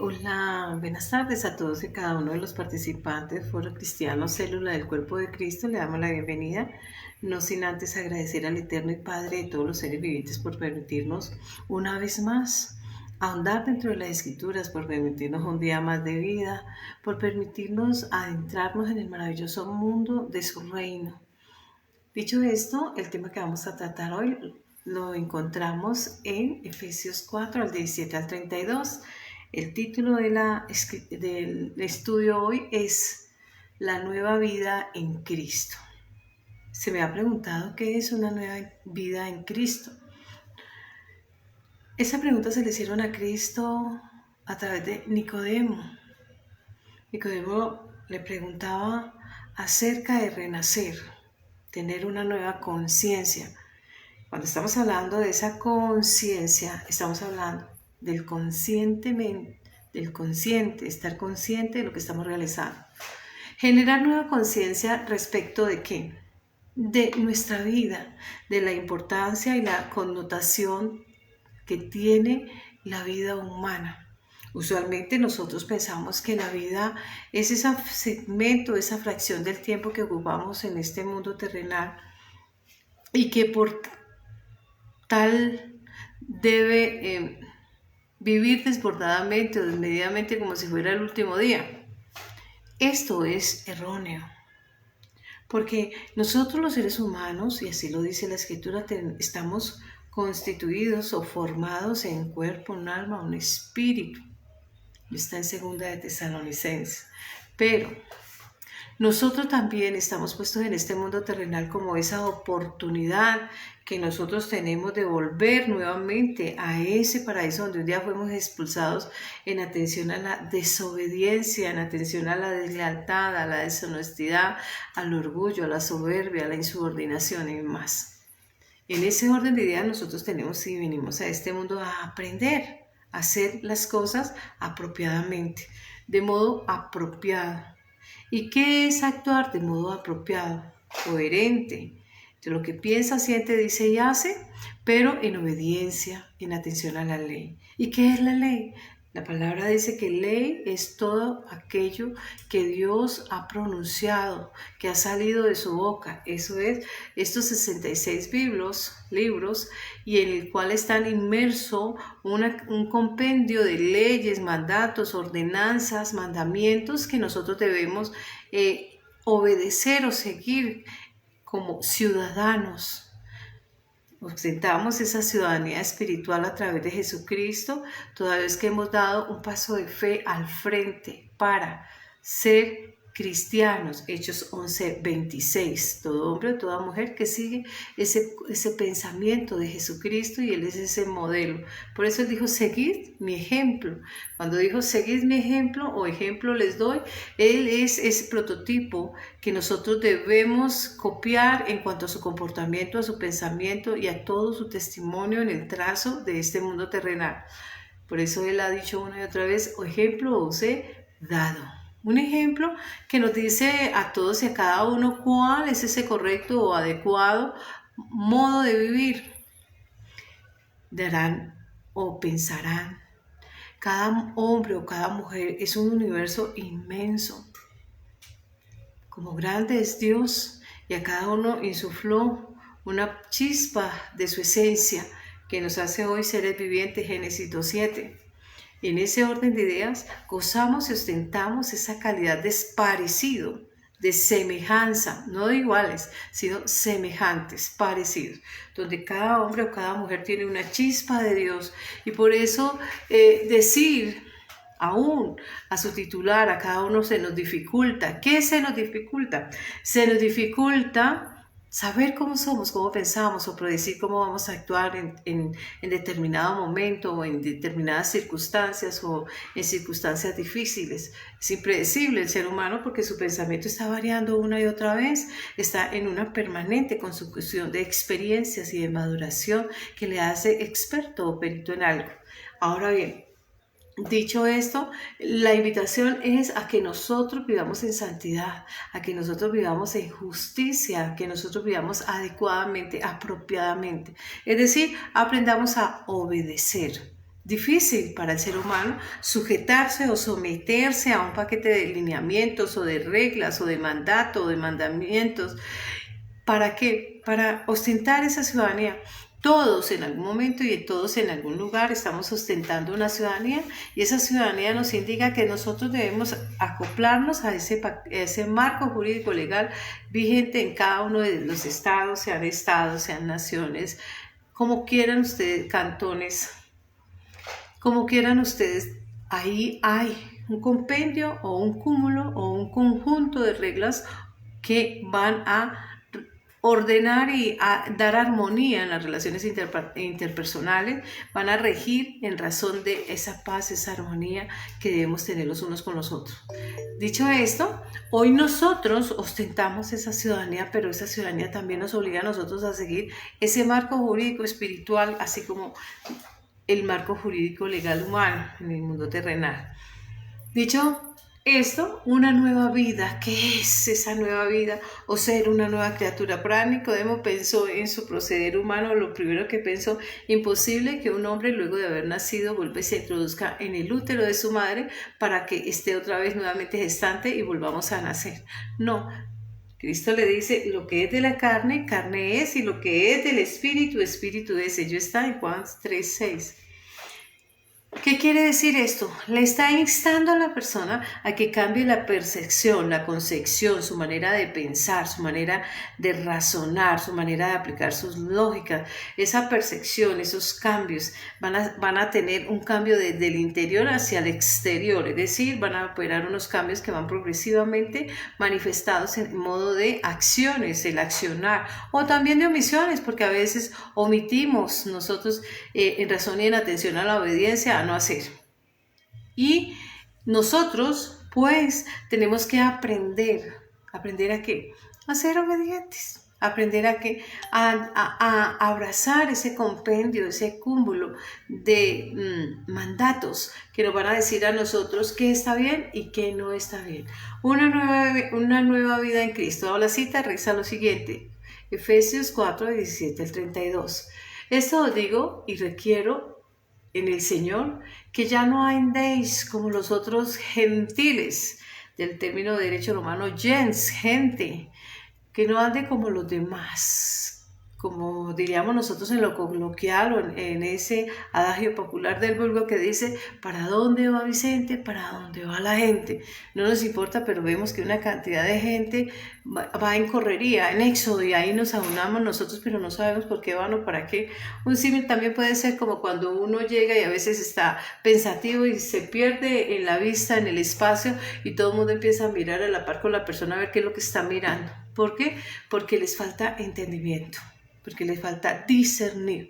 Hola, buenas tardes a todos y cada uno de los participantes. Foro Cristiano, Célula del Cuerpo de Cristo, le damos la bienvenida, no sin antes agradecer al Eterno y Padre de todos los seres vivientes por permitirnos una vez más ahondar dentro de las Escrituras, por permitirnos un día más de vida, por permitirnos adentrarnos en el maravilloso mundo de su reino. Dicho esto, el tema que vamos a tratar hoy lo encontramos en Efesios 4, al 17 al 32. El título del estudio hoy es La nueva vida en Cristo. Se me ha preguntado qué es una nueva vida en Cristo. Esa pregunta se le hicieron a Cristo a través de Nicodemo. Nicodemo le preguntaba acerca de renacer, tener una nueva conciencia. Cuando estamos hablando de esa conciencia, estamos hablando del consciente, estar consciente de lo que estamos realizando. Generar nueva conciencia respecto de qué? De nuestra vida, de la importancia y la connotación que tiene la vida humana. Usualmente nosotros pensamos que la vida es ese segmento, esa fracción del tiempo que ocupamos en este mundo terrenal y que por tal debe vivir desbordadamente o desmedidamente como si fuera el último día. Esto es erróneo, porque nosotros los seres humanos, y así lo dice la Escritura, estamos constituidos o formados en cuerpo, un alma, un espíritu. Está en 2 de Tesalonicenses. Pero nosotros también estamos puestos en este mundo terrenal como esa oportunidad que nosotros tenemos de volver nuevamente a ese paraíso donde un día fuimos expulsados, en atención a la desobediencia, en atención a la deslealtad, a la deshonestidad, al orgullo, a la soberbia, a la insubordinación y más. En ese orden de ideas nosotros tenemos y venimos a este mundo a aprender a hacer las cosas apropiadamente, de modo apropiado. ¿Y qué es actuar de modo apropiado, coherente, de lo que piensa, siente, dice y hace, pero en obediencia, en atención a la ley? ¿Y qué es la ley? La palabra dice que ley es todo aquello que Dios ha pronunciado, que ha salido de su boca. Eso es estos 66 libros, y en el cual están inmerso un compendio de leyes, mandatos, ordenanzas, mandamientos que nosotros debemos obedecer o seguir como ciudadanos. Ostentamos esa ciudadanía espiritual a través de Jesucristo, toda vez que hemos dado un paso de fe al frente para ser cristianos. Hechos 11:26. Todo hombre o toda mujer que sigue ese pensamiento de Jesucristo, y Él es ese modelo. Por eso Él dijo, seguid mi ejemplo. Cuando dijo, seguid mi ejemplo o ejemplo les doy, Él es ese prototipo que nosotros debemos copiar en cuanto a su comportamiento, a su pensamiento y a todo su testimonio en el trazo de este mundo terrenal. Por eso Él ha dicho una y otra vez, o ejemplo os he dado. Un ejemplo que nos dice a todos y a cada uno cuál es ese correcto o adecuado modo de vivir. Darán o pensarán. Cada hombre o cada mujer es un universo inmenso. Como grande es Dios, y a cada uno insufló una chispa de su esencia que nos hace hoy seres vivientes, Génesis 2:7. En ese orden de ideas, gozamos y ostentamos esa calidad de parecido, de semejanza, no de iguales, sino semejantes, parecidos, donde cada hombre o cada mujer tiene una chispa de Dios. Y por eso decir aún a su titular, a cada uno se nos dificulta. ¿Qué se nos dificulta? Se nos dificulta saber cómo somos, cómo pensamos o predecir cómo vamos a actuar en determinado momento o en determinadas circunstancias o en circunstancias difíciles. Es impredecible el ser humano porque su pensamiento está variando una y otra vez, está en una permanente consecución de experiencias y de maduración que le hace experto o perito en algo. Ahora bien, dicho esto, la invitación es a que nosotros vivamos en santidad, a que nosotros vivamos en justicia, que nosotros vivamos adecuadamente, apropiadamente. Es decir, aprendamos a obedecer. difícil para el ser humano sujetarse o someterse a un paquete de lineamientos o de reglas o de mandato o de mandamientos. ¿Para qué? Para ostentar esa ciudadanía. Todos en algún momento y todos en algún lugar estamos ostentando una ciudadanía, y esa ciudadanía nos indica que nosotros debemos acoplarnos a ese marco jurídico legal vigente en cada uno de los estados, sean naciones, como quieran ustedes, cantones, como quieran ustedes. Ahí hay un compendio o un cúmulo o un conjunto de reglas que van a ordenar y a dar armonía en las relaciones interpersonales, van a regir en razón de esa paz, esa armonía que debemos tener los unos con los otros. Dicho esto, hoy nosotros ostentamos esa ciudadanía, pero esa ciudadanía también nos obliga a nosotros a seguir ese marco jurídico espiritual, así como el marco jurídico legal humano en el mundo terrenal. Dicho esto, una nueva vida. ¿Qué es esa nueva vida? O ser una nueva criatura. Para Nicodemo pensó en su proceder humano. Lo primero que pensó: imposible que un hombre, luego de haber nacido, vuelva y se introduzca en el útero de su madre para que esté otra vez nuevamente gestante y volvamos a nacer. No. Cristo le dice: lo que es de la carne, carne es, y lo que es del espíritu, espíritu es. Ello está en Juan 3:6. ¿Qué quiere decir esto? Le está instando a la persona a que cambie la percepción, la concepción, su manera de pensar, su manera de razonar, su manera de aplicar sus lógicas. Esa percepción, esos cambios van a tener un cambio desde el interior hacia el exterior, es decir, van a operar unos cambios que van progresivamente manifestados en modo de acciones, el accionar, o también de omisiones, porque a veces omitimos nosotros en razón y en atención a la obediencia, a no hacer. Y nosotros pues tenemos que ¿aprender a qué? A ser obedientes, aprender a abrazar ese compendio, ese cúmulo de mandatos que nos van a decir a nosotros qué está bien y qué no está bien. Una nueva vida en Cristo. La cita reza lo siguiente: Efesios 4:17-32. Esto os digo y requiero en el Señor, que ya no andéis como los otros gentiles, del término de derecho romano gens, gente, que no ande como los demás, como diríamos nosotros en lo coloquial o en ese adagio popular del vulgo que dice: ¿para dónde va Vicente? ¿Para dónde va la gente? No nos importa, pero vemos que una cantidad de gente va en correría, en éxodo, y ahí nos aunamos nosotros, pero no sabemos por qué van o para qué. Un símil también puede ser como cuando uno llega y a veces está pensativo y se pierde en la vista, en el espacio, y todo el mundo empieza a mirar a la par con la persona a ver qué es lo que está mirando. ¿Por qué? Porque les falta entendimiento, porque les falta discernir.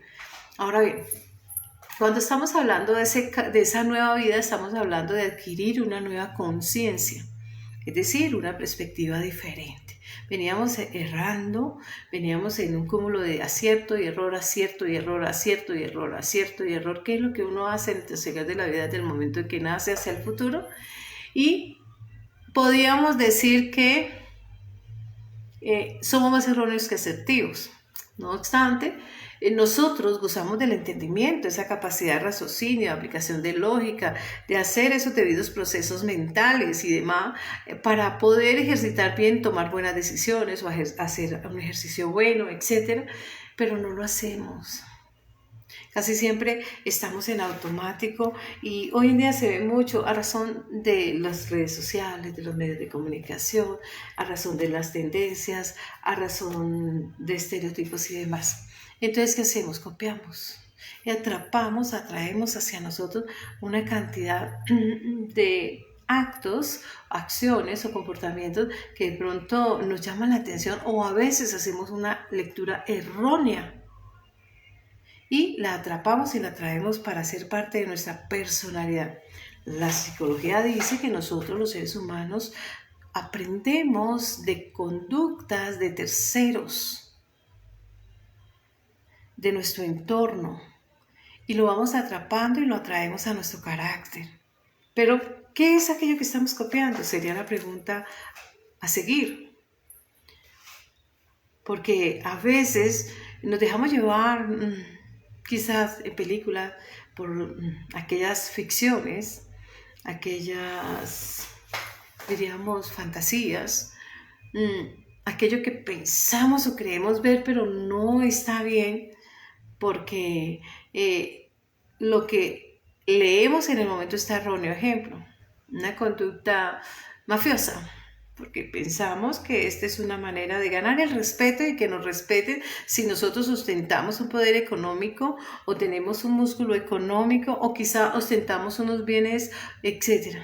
Ahora bien, cuando estamos hablando de esa nueva vida, estamos hablando de adquirir una nueva conciencia, es decir, una perspectiva diferente. Veníamos errando, veníamos en un cúmulo de acierto y error, acierto y error, acierto y error, acierto y error, que es lo que uno hace en el trayecto de la vida desde el momento en que nace hacia el futuro. Y podríamos decir que somos más erróneos que asertivos. No obstante, nosotros gozamos del entendimiento, esa capacidad de raciocinio, de aplicación de lógica, de hacer esos debidos procesos mentales y demás, para poder ejercitar bien, tomar buenas decisiones o hacer un ejercicio bueno, etc. Pero no lo hacemos. Casi siempre estamos en automático, y hoy en día se ve mucho a razón de las redes sociales, de los medios de comunicación, a razón de las tendencias, a razón de estereotipos y demás. Entonces, ¿qué hacemos? Copiamos y atraemos hacia nosotros una cantidad de actos, acciones o comportamientos que de pronto nos llaman la atención, o a veces hacemos una lectura errónea y la atrapamos y la traemos para ser parte de nuestra personalidad. La psicología dice que nosotros, los seres humanos, aprendemos de conductas de terceros, de nuestro entorno, y lo vamos atrapando y lo atraemos a nuestro carácter. Pero, ¿qué es aquello que estamos copiando? Sería la pregunta a seguir. Porque a veces nos dejamos llevar, quizás en películas, por aquellas ficciones, aquellas, diríamos, fantasías, aquello que pensamos o creemos ver, pero no está bien, porque lo que leemos en el momento está erróneo. Ejemplo, una conducta mafiosa, porque pensamos que esta es una manera de ganar el respeto y que nos respeten si nosotros ostentamos un poder económico o tenemos un músculo económico o quizá ostentamos unos bienes, etc.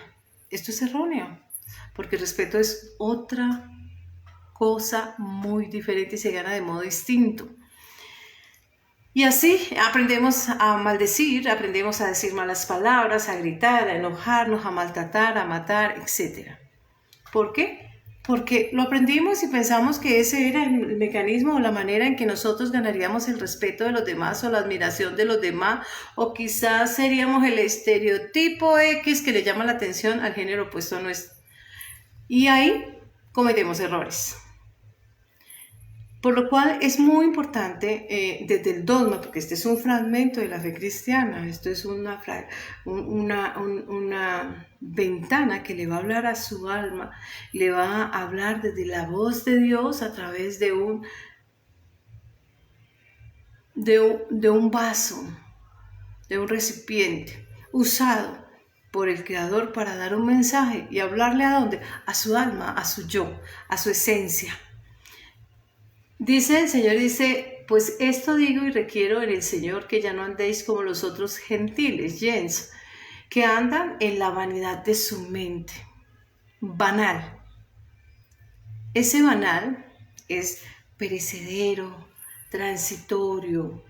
Esto es erróneo, porque el respeto es otra cosa muy diferente y se gana de modo distinto. Y así aprendemos a maldecir, aprendemos a decir malas palabras, a gritar, a enojarnos, a maltratar, a matar, etc. ¿Por qué? Porque lo aprendimos y pensamos que ese era el mecanismo o la manera en que nosotros ganaríamos el respeto de los demás o la admiración de los demás, o quizás seríamos el estereotipo X que le llama la atención al género opuesto nuestro. Y ahí cometemos errores. Por lo cual es muy importante desde el dogma, porque este es un fragmento de la fe cristiana, esto es una ventana que le va a hablar a su alma, le va a hablar desde la voz de Dios a través de un vaso, de un recipiente usado por el Creador para dar un mensaje y hablarle ¿a dónde? A su alma, a su yo, a su esencia. Dice el Señor, pues esto digo y requiero en el Señor que ya no andéis como los otros gentiles, gens, que andan en la vanidad de su mente. Banal. Ese banal es perecedero, transitorio,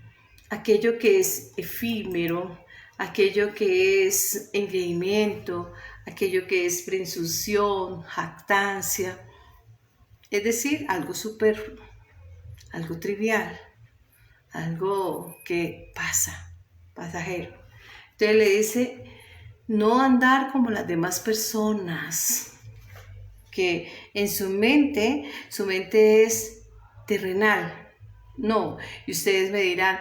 aquello que es efímero, aquello que es engreimiento, aquello que es presunción, jactancia, es decir, algo superfluo, algo trivial, algo que pasa, pasajero. Entonces le dice, no andar como las demás personas, que en su mente es terrenal. No, y ustedes me dirán,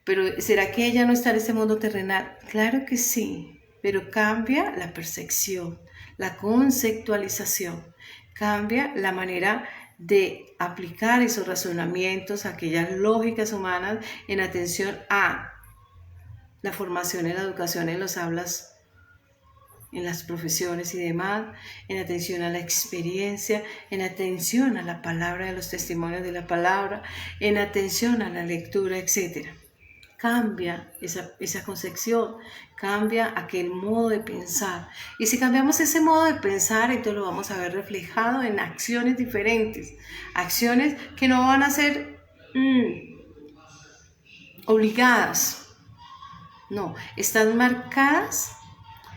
pero ¿será que ella no está en este mundo terrenal? Claro que sí, pero cambia la percepción, la conceptualización, cambia la manera de aplicar esos razonamientos, aquellas lógicas humanas en atención a la formación en la educación, en los hablas, en las profesiones y demás, en atención a la experiencia, en atención a la palabra, de los testimonios de la palabra, en atención a la lectura, etc. Cambia esa concepción, cambia aquel modo de pensar. Y si cambiamos ese modo de pensar, entonces lo vamos a ver reflejado en acciones diferentes. Acciones que no van a ser obligadas. No, están marcadas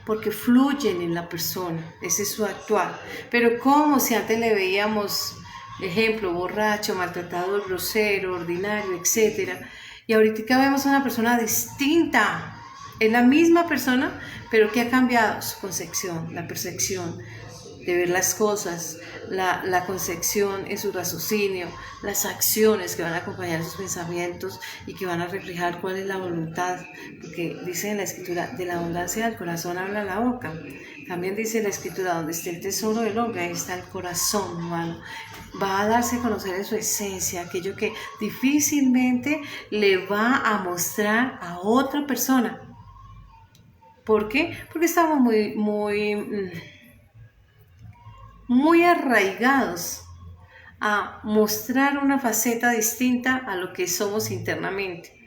porque fluyen en la persona. Ese es su actuar. Pero como si antes le veíamos, ejemplo, borracho, maltratador, grosero, ordinario, etc., y ahorita vemos a una persona distinta. Es la misma persona, pero que ha cambiado su concepción, la percepción de ver las cosas, la concepción en su raciocinio, las acciones que van a acompañar sus pensamientos y que van a reflejar cuál es la voluntad. Porque dice en la Escritura, de la abundancia del corazón habla la boca. También dice en la Escritura, donde esté el tesoro del hombre, ahí está el corazón humano. Va a darse a conocer en su esencia aquello que difícilmente le va a mostrar a otra persona. ¿Por qué? Porque estamos muy arraigados a mostrar una faceta distinta a lo que somos internamente.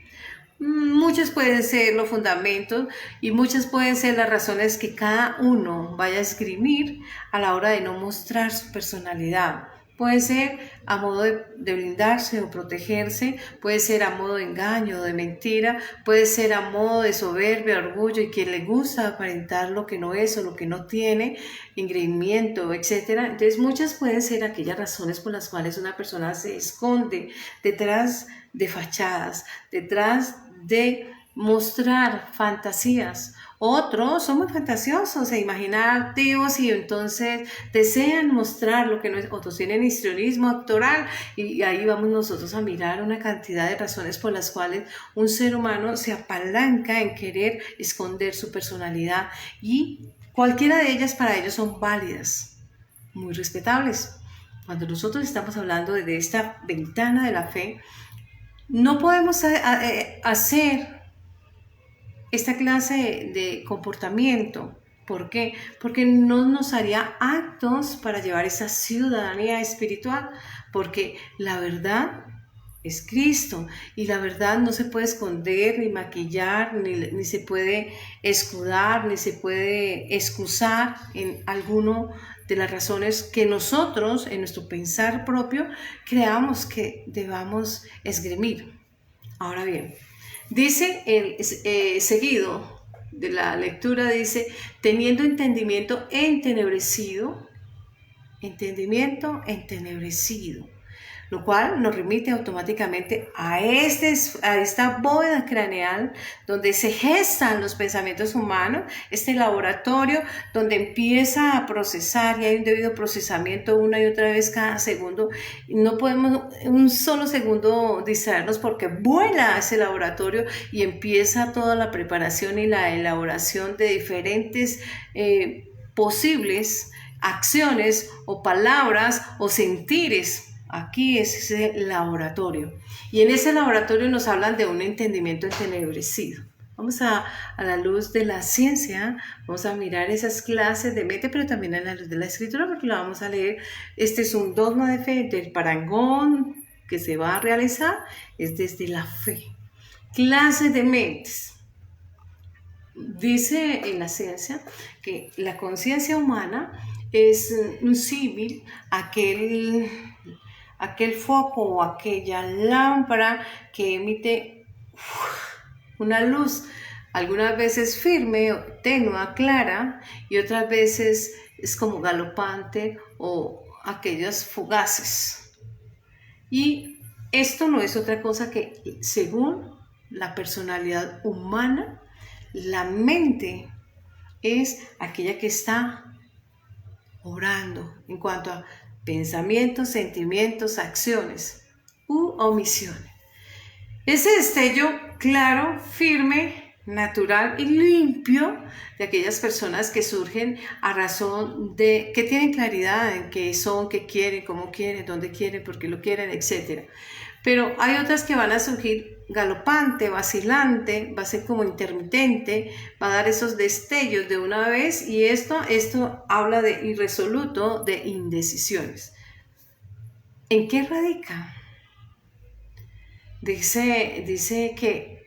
Muchos pueden ser los fundamentos y muchas pueden ser las razones que cada uno vaya a esgrimir a la hora de no mostrar su personalidad. Puede ser a modo de blindarse o protegerse, puede ser a modo de engaño o de mentira, puede ser a modo de soberbia, orgullo y quien le gusta aparentar lo que no es o lo que no tiene, engreimiento, etc. Entonces muchas pueden ser aquellas razones por las cuales una persona se esconde detrás de fachadas, detrás de mostrar fantasías Otros son muy fantasiosos e imaginativos y entonces desean mostrar lo que no es. Otros tienen histrionismo actoral y ahí vamos nosotros a mirar una cantidad de razones por las cuales un ser humano se apalanca en querer esconder su personalidad y cualquiera de ellas para ellos son válidas, muy respetables. Cuando nosotros estamos hablando de esta ventana de la fe, no podemos hacer esta clase de comportamiento. ¿Por qué? Porque no nos haría actos para llevar esa ciudadanía espiritual, porque la verdad es Cristo y la verdad no se puede esconder, ni maquillar, ni se puede escudar, ni se puede excusar en alguno de las razones que nosotros en nuestro pensar propio creamos que debamos esgrimir. Ahora bien, dice seguido de la lectura, dice, teniendo entendimiento entenebrecido, lo cual nos remite automáticamente a esta bóveda craneal donde se gestan los pensamientos humanos, este laboratorio donde empieza a procesar y hay un debido procesamiento una y otra vez cada segundo. No podemos un solo segundo distraernos porque vuela ese laboratorio y empieza toda la preparación y la elaboración de diferentes posibles acciones o palabras o sentires. Aquí es ese laboratorio. Y en ese laboratorio nos hablan de un entendimiento entenebrecido. Vamos a la luz de la ciencia, vamos a mirar esas clases de mente, pero también a la luz de la escritura, porque la vamos a leer. Este es un dogma de fe del parangón que se va a realizar, es desde la fe. Clases de mentes. Dice en la ciencia que la conciencia humana es un símil a aquel foco o aquella lámpara que emite una luz, algunas veces firme, tenue, clara, y otras veces es como galopante o aquellas fugaces. Y esto no es otra cosa que, según la personalidad humana, la mente es aquella que está obrando en cuanto a pensamientos, sentimientos, acciones u omisiones. Ese destello claro, firme, natural y limpio de aquellas personas que surgen a razón de que tienen claridad en qué son, qué quieren, cómo quieren, dónde quieren, por qué lo quieren, etc. Pero hay otras que van a surgir galopante, vacilante, va a ser como intermitente, va a dar esos destellos de una vez y esto habla de irresoluto, de indecisiones. ¿En qué radica? Dice que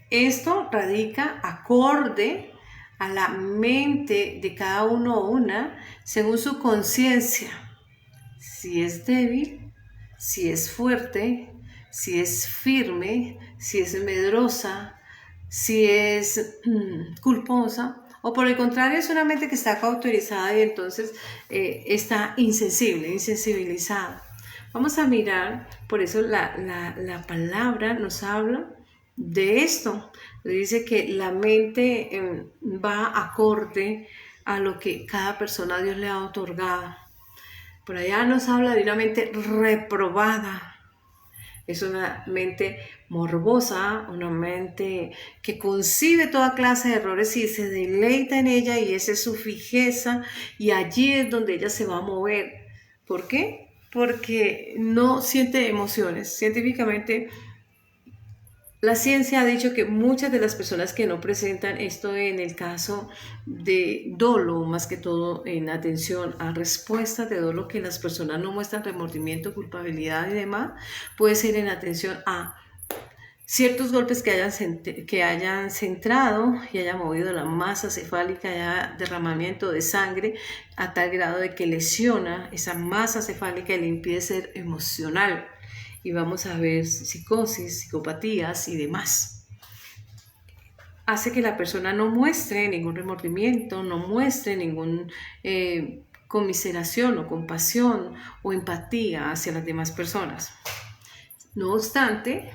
esto radica acorde a la mente de cada uno o una según su conciencia. Si es débil, si es fuerte, si es firme, si es medrosa, si es culposa, o por el contrario es una mente que está cauterizada y entonces está insensibilizada. Vamos a mirar, por eso la palabra nos habla de esto. Dice que la mente va acorde a lo que cada persona Dios le ha otorgado. Por allá nos habla de una mente reprobada. Es una mente morbosa, una mente que concibe toda clase de errores y se deleita en ella y esa es su fijeza y allí es donde ella se va a mover. ¿Por qué? Porque no siente emociones. Científicamente, la ciencia ha dicho que muchas de las personas que no presentan esto en el caso de dolo, más que todo en atención a respuestas de dolo, que las personas no muestran remordimiento, culpabilidad y demás, puede ser en atención a ciertos golpes que hayan centrado y hayan movido la masa cefálica, haya derramamiento de sangre a tal grado de que lesiona esa masa cefálica y le impide ser emocional. Y vamos a ver psicosis, psicopatías y demás. Hace que la persona no muestre ningún remordimiento, no muestre ninguna conmiseración o compasión o empatía hacia las demás personas. No obstante,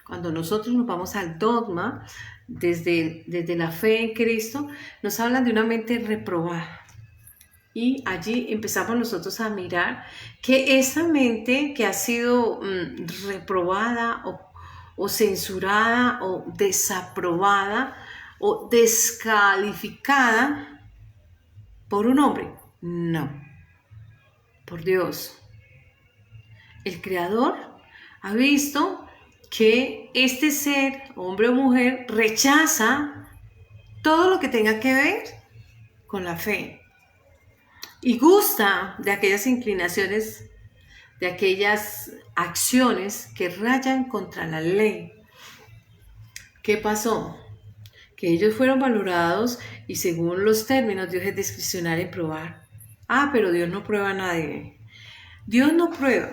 cuando nosotros nos vamos al dogma desde la fe en Cristo, nos hablan de una mente reprobada. Y allí empezamos nosotros a mirar que esa mente que ha sido reprobada o censurada o desaprobada o descalificada por un hombre, no, por Dios. El Creador ha visto que este ser, hombre o mujer, rechaza todo lo que tenga que ver con la fe y gusta de aquellas inclinaciones, de aquellas acciones que rayan contra la ley. ¿Qué pasó? Que ellos fueron valorados y según los términos Dios es discrecional en probar. Pero Dios no prueba a nadie. Dios no prueba,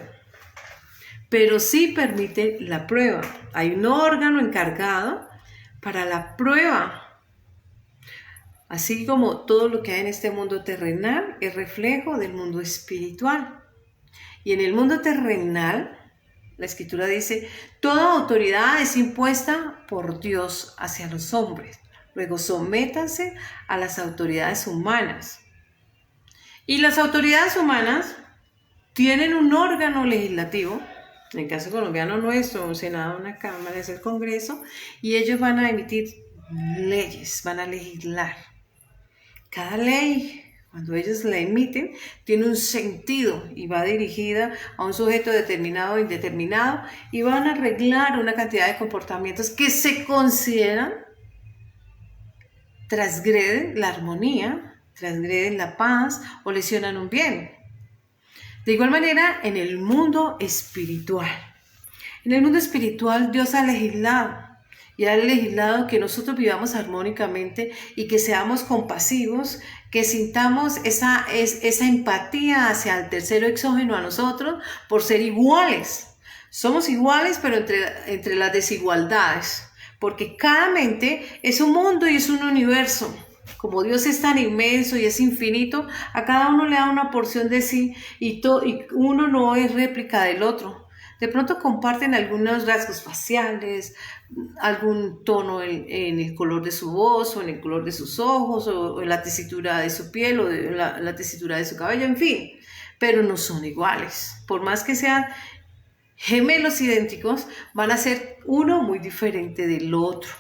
pero sí permite la prueba. Hay un órgano encargado para la prueba. Así como todo lo que hay en este mundo terrenal es reflejo del mundo espiritual. Y en el mundo terrenal, la Escritura dice, toda autoridad es impuesta por Dios hacia los hombres. Luego sométanse a las autoridades humanas. Y las autoridades humanas tienen un órgano legislativo, en el caso colombiano nuestro, un Senado, una Cámara, es el Congreso, y ellos van a emitir leyes, van a legislar. Cada ley, cuando ellos la emiten, tiene un sentido y va dirigida a un sujeto determinado o indeterminado y van a arreglar una cantidad de comportamientos que se consideran transgreden la armonía, transgreden la paz o lesionan un bien. De igual manera, en el mundo espiritual. En el mundo espiritual Dios ha legislado. Y ha legislado que nosotros vivamos armónicamente y que seamos compasivos, que sintamos esa empatía hacia el tercero exógeno a nosotros por ser iguales. Somos iguales, pero entre las desigualdades, porque cada mente es un mundo y es un universo. Como Dios es tan inmenso y es infinito, a cada uno le da una porción de sí y uno no es réplica del otro. De pronto comparten algunos rasgos faciales, algún tono en el color de su voz, o en el color de sus ojos, o en la tesitura de su piel, o de la tesitura de su cabello, en fin, pero no son iguales. Por más que sean gemelos idénticos, van a ser uno muy diferente del otro.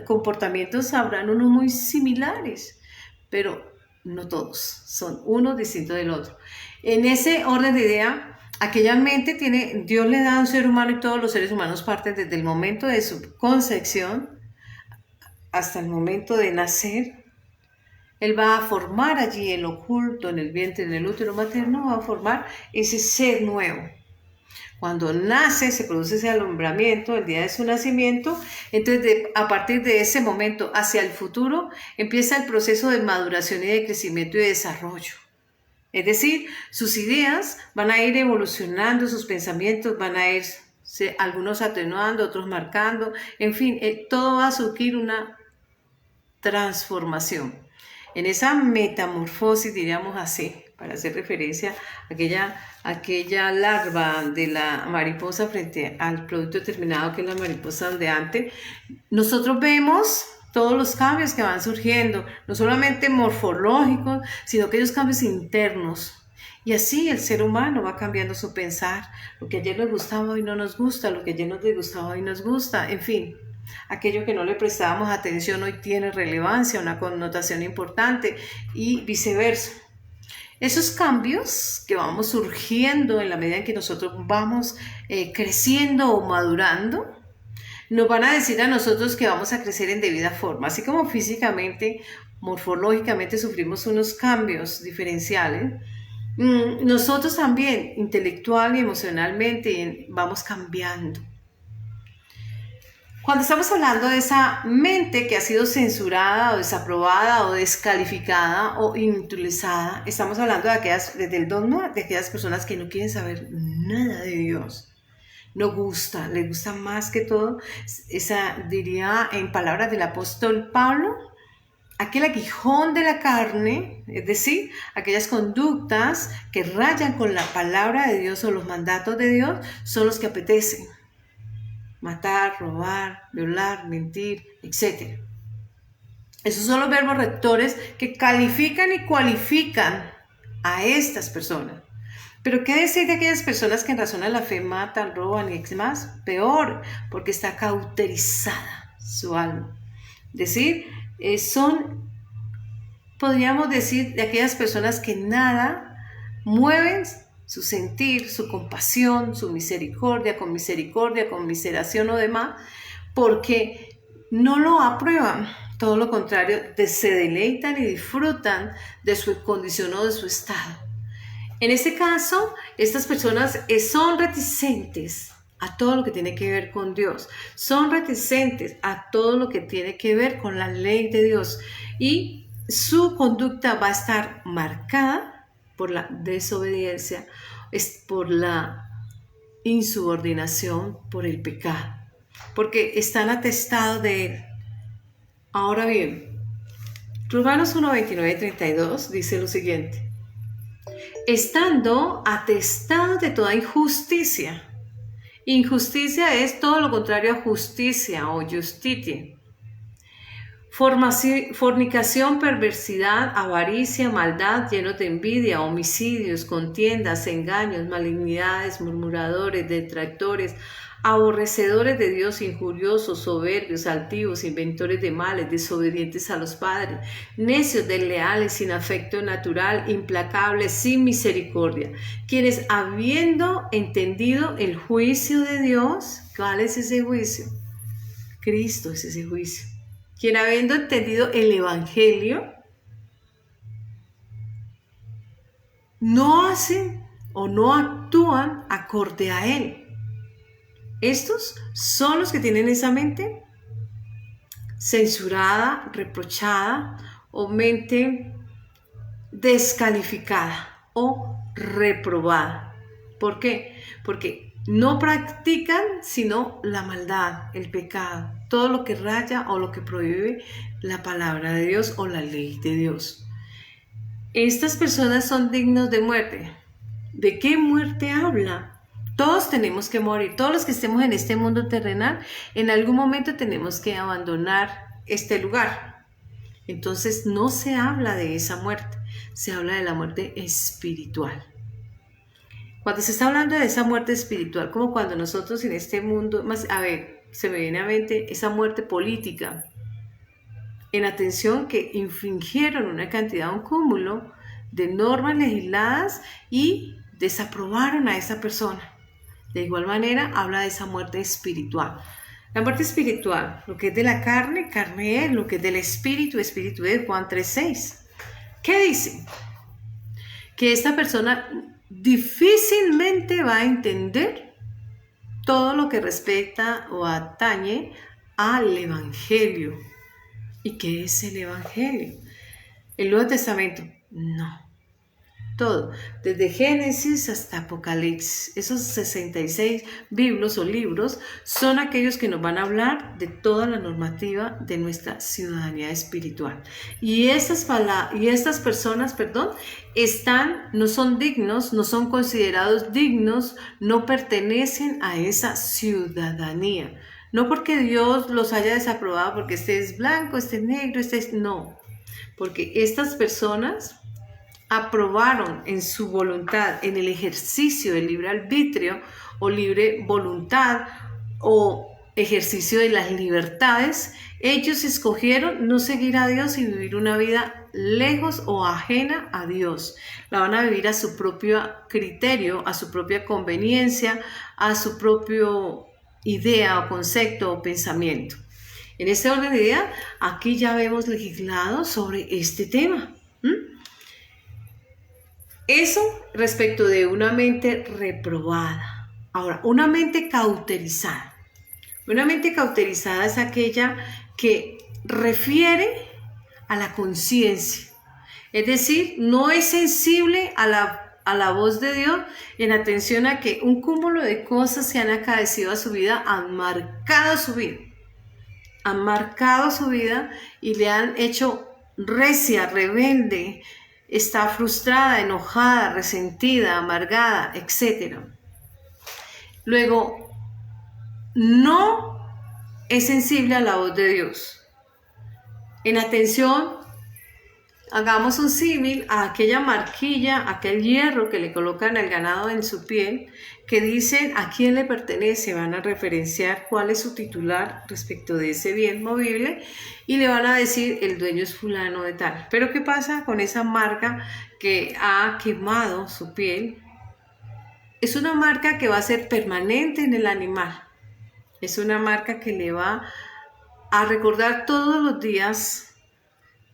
Comportamientos habrán unos muy similares, pero no todos, son uno distinto del otro. En ese orden de idea, aquella mente Dios le da a un ser humano y todos los seres humanos parten desde el momento de su concepción hasta el momento de nacer. Él va a formar allí el oculto, en el vientre, en el útero materno, va a formar ese ser nuevo. Cuando nace, se produce ese alumbramiento, el día de su nacimiento, entonces a partir de ese momento hacia el futuro empieza el proceso de maduración y de crecimiento y de desarrollo. Es decir, sus ideas van a ir evolucionando, sus pensamientos van a ir, algunos atenuando, otros marcando, en fin, todo va a surgir una transformación. En esa metamorfosis, diríamos así, para hacer referencia a aquella larva de la mariposa frente al producto terminado que es la mariposa ondeante, nosotros vemos todos los cambios que van surgiendo, no solamente morfológicos, sino aquellos cambios internos. Y así el ser humano va cambiando su pensar. Lo que ayer nos gustaba hoy no nos gusta, lo que ayer nos disgustaba hoy nos gusta, en fin. Aquello que no le prestábamos atención hoy tiene relevancia, una connotación importante y viceversa. Esos cambios que vamos surgiendo en la medida en que nosotros vamos creciendo o madurando, nos van a decir a nosotros que vamos a crecer en debida forma. Así como físicamente, morfológicamente sufrimos unos cambios diferenciales, nosotros también, intelectual y emocionalmente, vamos cambiando. Cuando estamos hablando de esa mente que ha sido censurada o desaprobada o descalificada o inutilizada, estamos hablando desde el dogma de aquellas personas que no quieren saber nada de Dios. No gusta, le gusta más que todo, diría en palabras del apóstol Pablo, aquel aguijón de la carne, es decir, aquellas conductas que rayan con la palabra de Dios o los mandatos de Dios, son los que apetecen. matar, robar, violar, mentir, etc. Esos son los verbos rectores que califican y cualifican a estas personas. Pero ¿qué decir de aquellas personas que en razón a la fe matan, roban y demás? Peor, porque está cauterizada su alma. Es decir, podríamos decir, de aquellas personas que nada mueven su sentir, su compasión, su misericordia, conmiseración o demás, porque no lo aprueban. Todo lo contrario, se deleitan y disfrutan de su condición o de su estado. En este caso, estas personas son reticentes a todo lo que tiene que ver con Dios. Son reticentes a todo lo que tiene que ver con la ley de Dios. Y su conducta va a estar marcada por la desobediencia, por la insubordinación, por el pecado. Porque están atestados de él. Ahora bien, Romanos 1, 29 y 32 dice lo siguiente. Estando atestados de toda injusticia. Injusticia es todo lo contrario a justicia o justitia. Fornicación, perversidad, avaricia, maldad, llenos de envidia, homicidios, contiendas, engaños, malignidades, murmuradores, detractores, aborrecedores de Dios, injuriosos, soberbios, altivos, inventores de males, desobedientes a los padres, necios, desleales, sin afecto natural, implacables, sin misericordia, quienes habiendo entendido el juicio de Dios, ¿cuál es ese juicio? Cristo es ese juicio. Quien habiendo entendido el Evangelio, no hacen o no actúan acorde a él. Estos son los que tienen esa mente censurada, reprochada o mente descalificada o reprobada. ¿Por qué? Porque no practican sino la maldad, el pecado, todo lo que raya o lo que prohíbe la palabra de Dios o la ley de Dios. Estas personas son dignos de muerte. ¿De qué muerte habla? Todos tenemos que morir, todos los que estemos en este mundo terrenal, en algún momento tenemos que abandonar este lugar. Entonces no se habla de esa muerte, se habla de la muerte espiritual. Cuando se está hablando de esa muerte espiritual, como cuando nosotros en este mundo, se me viene a mente esa muerte política, en atención que infringieron una cantidad, un cúmulo de normas legisladas y desaprobaron a esa persona. De igual manera, habla de esa muerte espiritual. La muerte espiritual, lo que es de la carne, carne es, lo que es del espíritu, espíritu es, Juan 3:6. ¿Qué dice? Que esta persona difícilmente va a entender todo lo que respecta o atañe al Evangelio. ¿Y qué es el Evangelio? ¿El Nuevo Testamento? No. Todo, desde Génesis hasta Apocalipsis. Esos 66 libros son aquellos que nos van a hablar de toda la normativa de nuestra ciudadanía espiritual. Y estas personas, no son dignos, no son considerados dignos, no pertenecen a esa ciudadanía. No porque Dios los haya desaprobado, porque este es blanco, este es negro, no. Porque estas personas aprobaron en su voluntad, en el ejercicio del libre arbitrio o libre voluntad o ejercicio de las libertades, ellos escogieron no seguir a Dios y vivir una vida lejos o ajena a Dios. La van a vivir a su propio criterio, a su propia conveniencia, a su propio idea o concepto o pensamiento. En este orden de idea, aquí ya hemos legislado sobre este tema. Eso respecto de una mente reprobada. Ahora, una mente cauterizada. Una mente cauterizada es aquella que refiere a la conciencia. Es decir, no es sensible a la voz de Dios en atención a que un cúmulo de cosas que han acaecido a su vida han marcado su vida. Han marcado su vida y le han hecho recia, rebelde, está frustrada, enojada, resentida, amargada, etc. Luego, no es sensible a la voz de Dios. En atención, hagamos un símil a aquella marquilla, aquel hierro que le colocan al ganado en su piel, que dicen a quién le pertenece, van a referenciar cuál es su titular respecto de ese bien movible y le van a decir el dueño es fulano de tal. Pero ¿qué pasa con esa marca que ha quemado su piel? Es una marca que va a ser permanente en el animal. Es una marca que le va a recordar todos los días.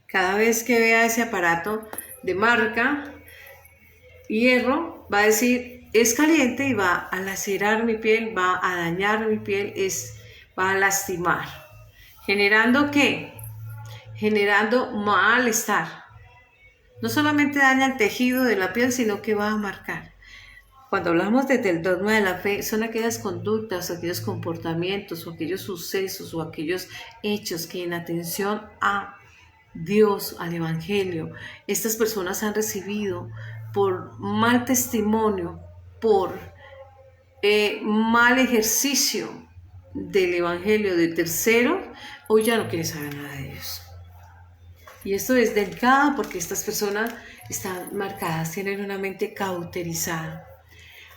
Cada vez que vea ese aparato de marca, hierro, va a decir, es caliente y va a lacerar mi piel, va a dañar mi piel, va a lastimar. ¿Generando qué? Generando malestar. No solamente daña el tejido de la piel, sino que va a marcar. Cuando hablamos desde el dogma de la fe, son aquellas conductas, aquellos comportamientos, o aquellos sucesos, o aquellos hechos que en atención a Dios, al Evangelio, estas personas han recibido por mal testimonio, por mal ejercicio del Evangelio de terceros, hoy ya no quieren saber nada de Dios. Y esto es delicado porque estas personas están marcadas, tienen una mente cauterizada,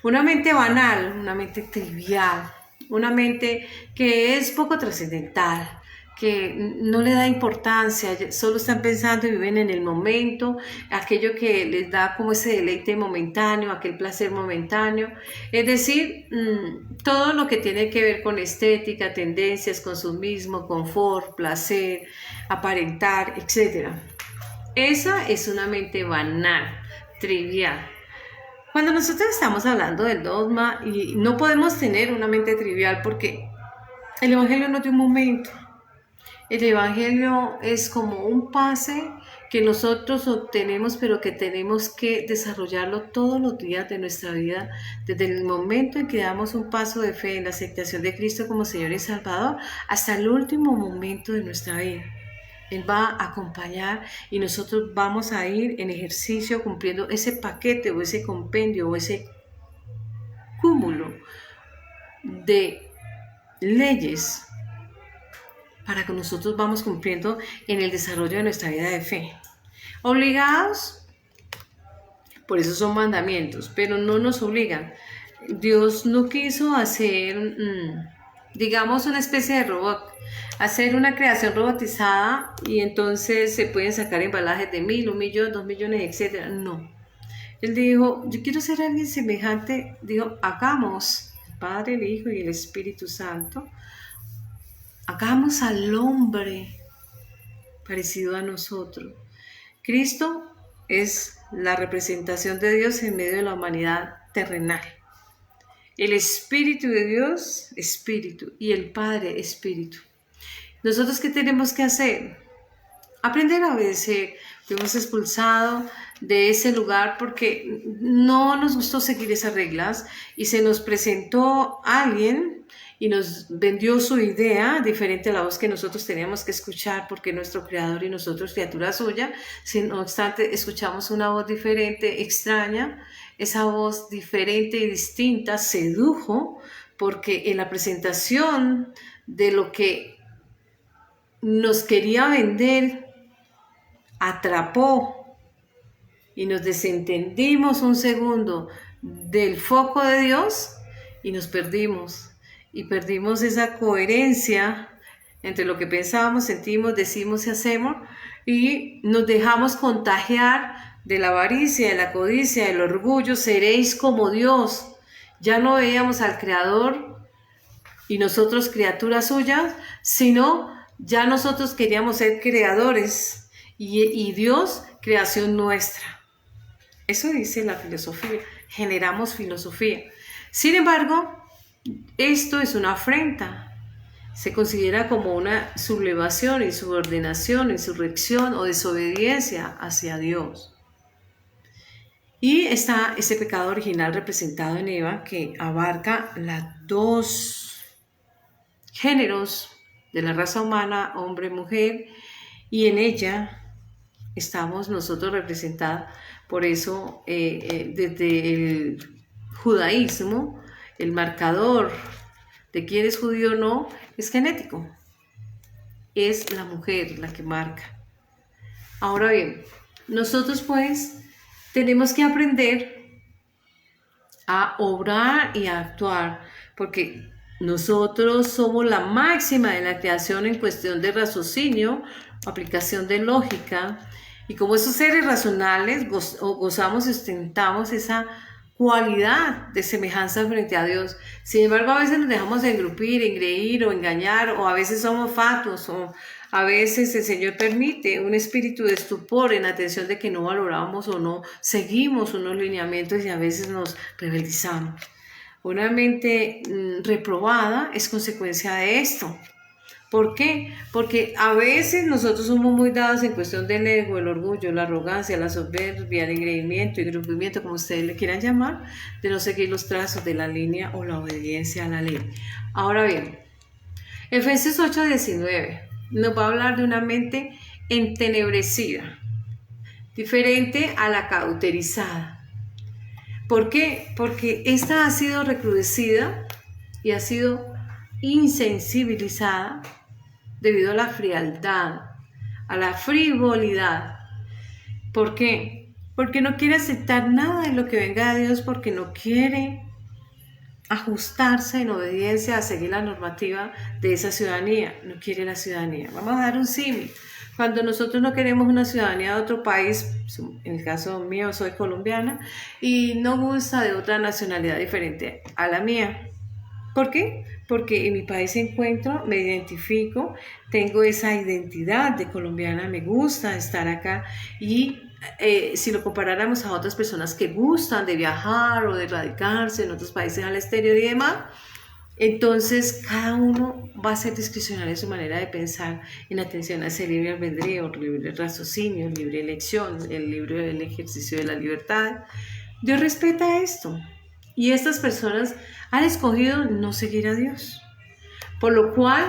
una mente banal, una mente trivial, una mente que es poco trascendental, que no le da importancia, solo están pensando y viven en el momento, aquello que les da como ese deleite momentáneo, aquel placer momentáneo, es decir, todo lo que tiene que ver con estética, tendencias, consumismo, confort, placer, aparentar, etc. Esa es una mente banal, trivial. Cuando nosotros estamos hablando del dogma, y no podemos tener una mente trivial porque el Evangelio no es de un momento. El Evangelio es como un pase que nosotros obtenemos, pero que tenemos que desarrollarlo todos los días de nuestra vida, desde el momento en que damos un paso de fe en la aceptación de Cristo como Señor y Salvador, hasta el último momento de nuestra vida. Él va a acompañar y nosotros vamos a ir en ejercicio cumpliendo ese paquete o ese compendio o ese cúmulo de leyes para que nosotros vamos cumpliendo en el desarrollo de nuestra vida de fe. Obligados, por eso son mandamientos, pero no nos obligan. Dios no quiso hacer, digamos, una especie de robot, hacer una creación robotizada y entonces se pueden sacar embalajes de 1.000, 1.000.000, 2.000.000, etc. No. Él dijo, yo quiero ser alguien semejante. Dijo, hagamos, el Padre, el Hijo y el Espíritu Santo, hagamos al hombre parecido a nosotros. Cristo es la representación de Dios en medio de la humanidad terrenal. El Espíritu de Dios, Espíritu, y el Padre, Espíritu. ¿Nosotros qué tenemos que hacer? Aprender a obedecer. Fuimos expulsados de ese lugar porque no nos gustó seguir esas reglas y se nos presentó alguien y nos vendió su idea diferente a la voz que nosotros teníamos que escuchar porque nuestro Creador y nosotros criatura suya. No obstante, escuchamos una voz diferente, extraña. Esa voz diferente y distinta sedujo porque en la presentación de lo que nos quería vender atrapó y nos desentendimos un segundo del foco de Dios y nos perdimos. Y perdimos esa coherencia entre lo que pensábamos, sentimos, decimos y hacemos y nos dejamos contagiar de la avaricia, de la codicia, del orgullo. Seréis como Dios. Ya no veíamos al Creador y nosotros criaturas suyas, sino ya nosotros queríamos ser creadores y Dios creación nuestra. Eso dice la filosofía, generamos filosofía. Sin embargo, esto es una afrenta. Se considera como una sublevación, insubordinación, insurrección o desobediencia hacia Dios. Y está ese pecado original representado en Eva que abarca los dos géneros de la raza humana, hombre y mujer, y en ella estamos nosotros representados. Por eso desde el judaísmo el marcador de quién es judío o no, es genético. Es la mujer la que marca. Ahora bien, nosotros pues tenemos que aprender a obrar y a actuar, porque nosotros somos la máxima de la creación en cuestión de raciocinio, aplicación de lógica, y como esos seres racionales gozamos y ostentamos esa cualidad de semejanza frente a Dios. Sin embargo, a veces nos dejamos engrupir, engreír o engañar, o a veces somos fatuos, o a veces el Señor permite un espíritu de estupor en atención de que no valoramos o no seguimos unos lineamientos y a veces nos rebeldizamos. Una mente reprobada es consecuencia de esto. ¿Por qué? Porque a veces nosotros somos muy dados en cuestión del ego, el orgullo, la arrogancia, la soberbia, el engreimiento, el engrupimiento, como ustedes le quieran llamar, de no seguir los trazos de la línea o la obediencia a la ley. Ahora bien, Efesios 8:19 nos va a hablar de una mente entenebrecida, diferente a la cauterizada. ¿Por qué? Porque esta ha sido recrudecida y ha sido insensibilizada debido a la frialdad, a la frivolidad. ¿Por qué? Porque no quiere aceptar nada de lo que venga de Dios, porque no quiere ajustarse en obediencia a seguir la normativa de esa ciudadanía. No quiere la ciudadanía. Vamos a dar un símil. Cuando nosotros no queremos una ciudadanía de otro país, en el caso mío soy colombiana, y no gusta de otra nacionalidad diferente a la mía. ¿Por qué? Porque en mi país encuentro, me identifico, tengo esa identidad de colombiana, me gusta estar acá y si lo comparáramos a otras personas que gustan de viajar o de radicarse en otros países al exterior y demás, entonces cada uno va a ser discrecional en su manera de pensar en atención a ese libre albedrío, libre raciocinio, libre elección, el libre ejercicio de la libertad. Dios respeta esto. Y estas personas han escogido no seguir a Dios, por lo cual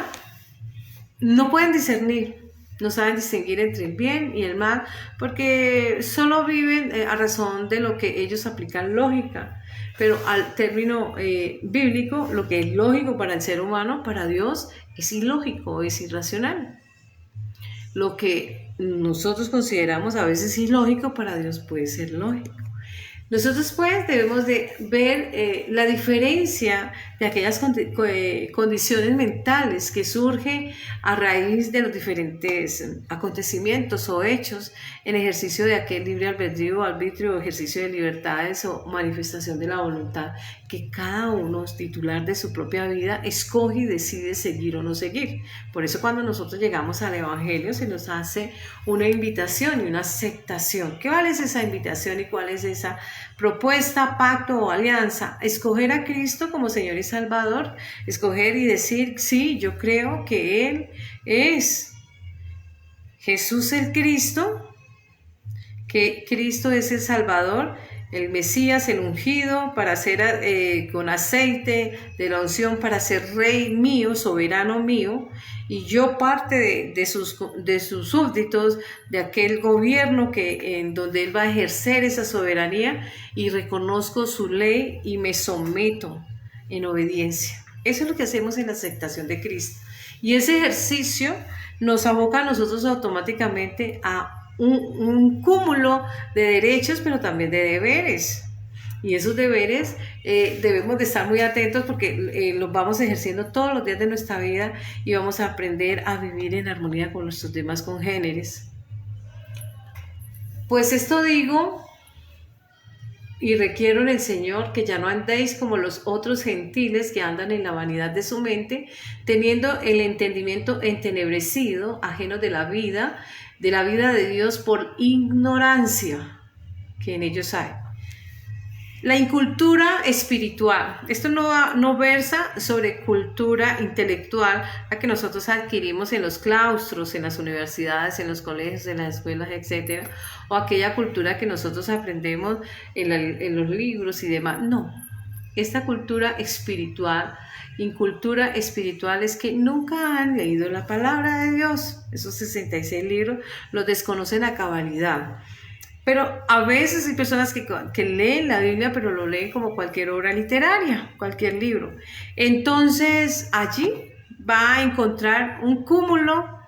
no pueden discernir, no saben distinguir entre el bien y el mal, porque solo viven a razón de lo que ellos aplican lógica. Pero al término bíblico, lo que es lógico para el ser humano, para Dios es ilógico, es irracional. Lo que nosotros consideramos a veces ilógico, para Dios puede ser lógico. Nosotros pues debemos de ver la diferencia de aquellas condiciones mentales que surgen a raíz de los diferentes acontecimientos o hechos en ejercicio de aquel libre albedrío, arbitrio, ejercicio de libertades o manifestación de la voluntad que cada uno, titular de su propia vida, escoge y decide seguir o no seguir. Por eso cuando nosotros llegamos al Evangelio se nos hace una invitación y una aceptación. ¿Qué vale esa invitación y cuál es esa propuesta, pacto o alianza? Escoger a Cristo como Señor y Salvador, escoger y decir, sí, yo creo que Él es Jesús el Cristo, que Cristo es el Salvador, el Mesías, el ungido, para ser con aceite de la unción, para ser rey mío, soberano mío, y yo parte de sus súbditos, de aquel gobierno en donde Él va a ejercer esa soberanía, y reconozco su ley y me someto en obediencia. Eso es lo que hacemos en la aceptación de Cristo. Y ese ejercicio nos aboca a nosotros automáticamente a un cúmulo de derechos, pero también de deberes. Y esos deberes debemos de estar muy atentos porque los vamos ejerciendo todos los días de nuestra vida y vamos a aprender a vivir en armonía con nuestros demás congéneres. Pues esto digo y requiero en el Señor que ya no andéis como los otros gentiles que andan en la vanidad de su mente, teniendo el entendimiento entenebrecido, ajenos de la vida de Dios por ignorancia que en ellos hay. La incultura espiritual. Esto no versa sobre cultura intelectual, la que nosotros adquirimos en los claustros, en las universidades, en los colegios, en las escuelas, etc. O aquella cultura que nosotros aprendemos en los libros y demás. No. Esta cultura espiritual, incultura espiritual, es que nunca han leído la palabra de Dios. Esos 66 libros los desconocen a cabalidad. Pero a veces hay personas que leen la Biblia, pero lo leen como cualquier obra literaria, cualquier libro. Entonces allí va a encontrar un cúmulo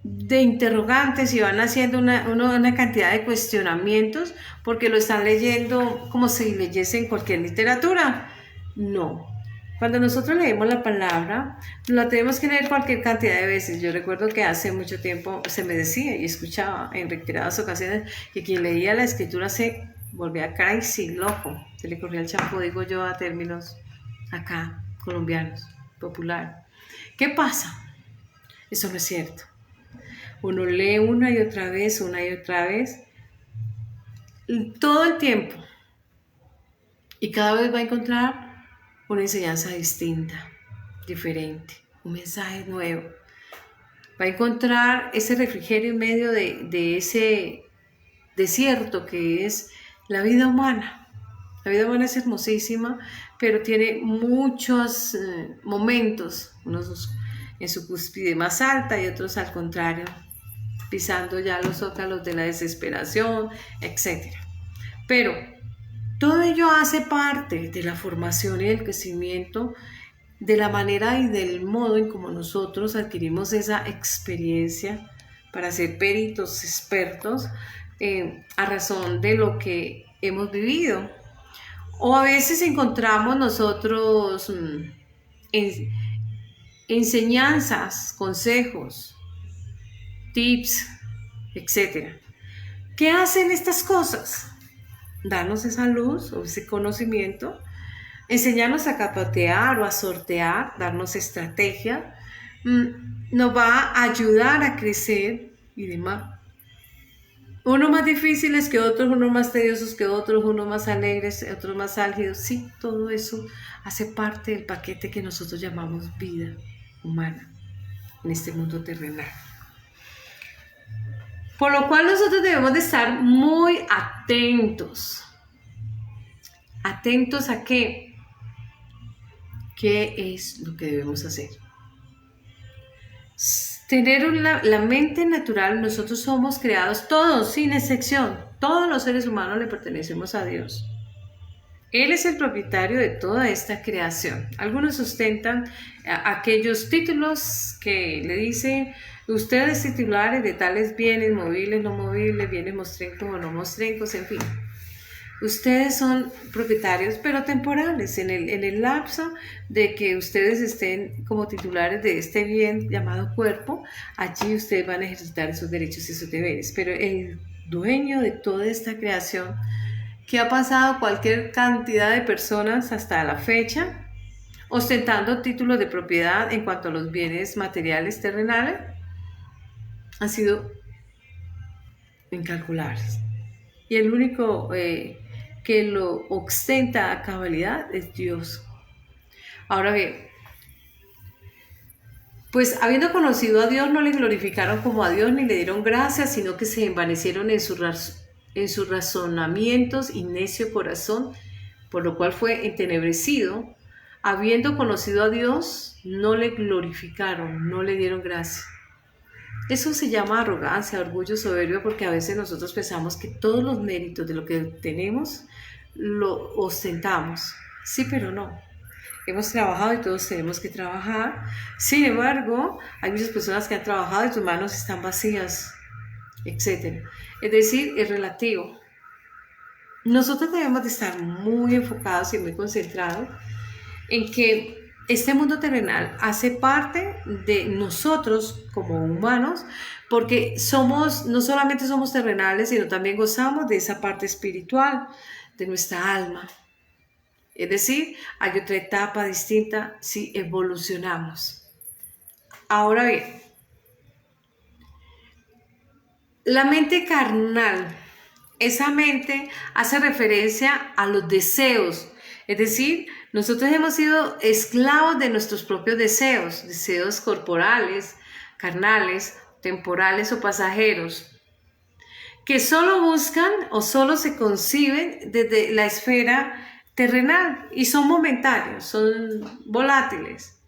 de interrogantes y van haciendo una cantidad de cuestionamientos porque lo están leyendo como si leyesen cualquier literatura. No. Cuando nosotros leemos la palabra, la tenemos que leer cualquier cantidad de veces. Yo recuerdo que hace mucho tiempo se me decía y escuchaba en reiteradas ocasiones que quien leía la escritura se volvía crazy, loco. Se le corría el champú, digo yo, a términos acá, colombianos, popular. ¿Qué pasa? Eso no es cierto. Uno lee una y otra vez, todo el tiempo. Y cada vez va a encontrar una enseñanza distinta, diferente, un mensaje nuevo. Va a encontrar ese refrigerio en medio de ese desierto que es la vida humana. La vida humana es hermosísima, pero tiene muchos momentos, unos en su cúspide más alta y otros al contrario, pisando ya los zócalos de la desesperación, etc. Pero todo ello hace parte de la formación y del crecimiento, de la manera y del modo en como nosotros adquirimos esa experiencia para ser peritos, expertos, a razón de lo que hemos vivido. O a veces encontramos nosotros enseñanzas, consejos, tips, etc. ¿Qué hacen estas cosas? Darnos esa luz o ese conocimiento, enseñarnos a capotear o a sortear, darnos estrategia, nos va a ayudar a crecer y demás. Unos más difíciles que otros, unos más tediosos que otros, unos más alegres, otros más álgidos. Sí, todo eso hace parte del paquete que nosotros llamamos vida humana en este mundo terrenal. Por lo cual nosotros debemos de estar muy atentos. ¿Atentos a qué? ¿Qué es lo que debemos hacer? Tener la mente natural, nosotros somos creados, todos, sin excepción, todos los seres humanos le pertenecemos a Dios. Él es el propietario de toda esta creación. Algunos sustentan aquellos títulos que le dicen, ustedes titulares de tales bienes movibles, no movibles, bienes mostrencos o no mostrencos, en fin. Ustedes son propietarios, pero temporales, en el lapso de que ustedes estén como titulares de este bien llamado cuerpo, allí ustedes van a ejercitar esos derechos y esos deberes. Pero el dueño de toda esta creación, que ha pasado cualquier cantidad de personas hasta la fecha, ostentando títulos de propiedad en cuanto a los bienes materiales terrenales, han sido incalculables. Y el único que lo ostenta a cabalidad es Dios. Ahora bien, pues habiendo conocido a Dios, no le glorificaron como a Dios ni le dieron gracias, sino que se envanecieron en sus razonamientos y necio corazón, por lo cual fue entenebrecido. Habiendo conocido a Dios, no le glorificaron, no le dieron gracias. Eso se llama arrogancia, orgullo, soberbia, porque a veces nosotros pensamos que todos los méritos de lo que tenemos lo ostentamos. Sí, pero no. Hemos trabajado y todos tenemos que trabajar. Sin embargo, hay muchas personas que han trabajado y sus manos están vacías, etc. Es decir, es relativo. Nosotros debemos de estar muy enfocados y muy concentrados en que este mundo terrenal hace parte de nosotros como humanos, porque no solamente somos terrenales, sino también gozamos de esa parte espiritual de nuestra alma. Es decir, hay otra etapa distinta si evolucionamos. Ahora bien, la mente carnal, esa mente hace referencia a los deseos. Es decir, nosotros hemos sido esclavos de nuestros propios deseos corporales, carnales, temporales o pasajeros, que solo buscan o solo se conciben desde la esfera terrenal y son momentáneos, son volátiles.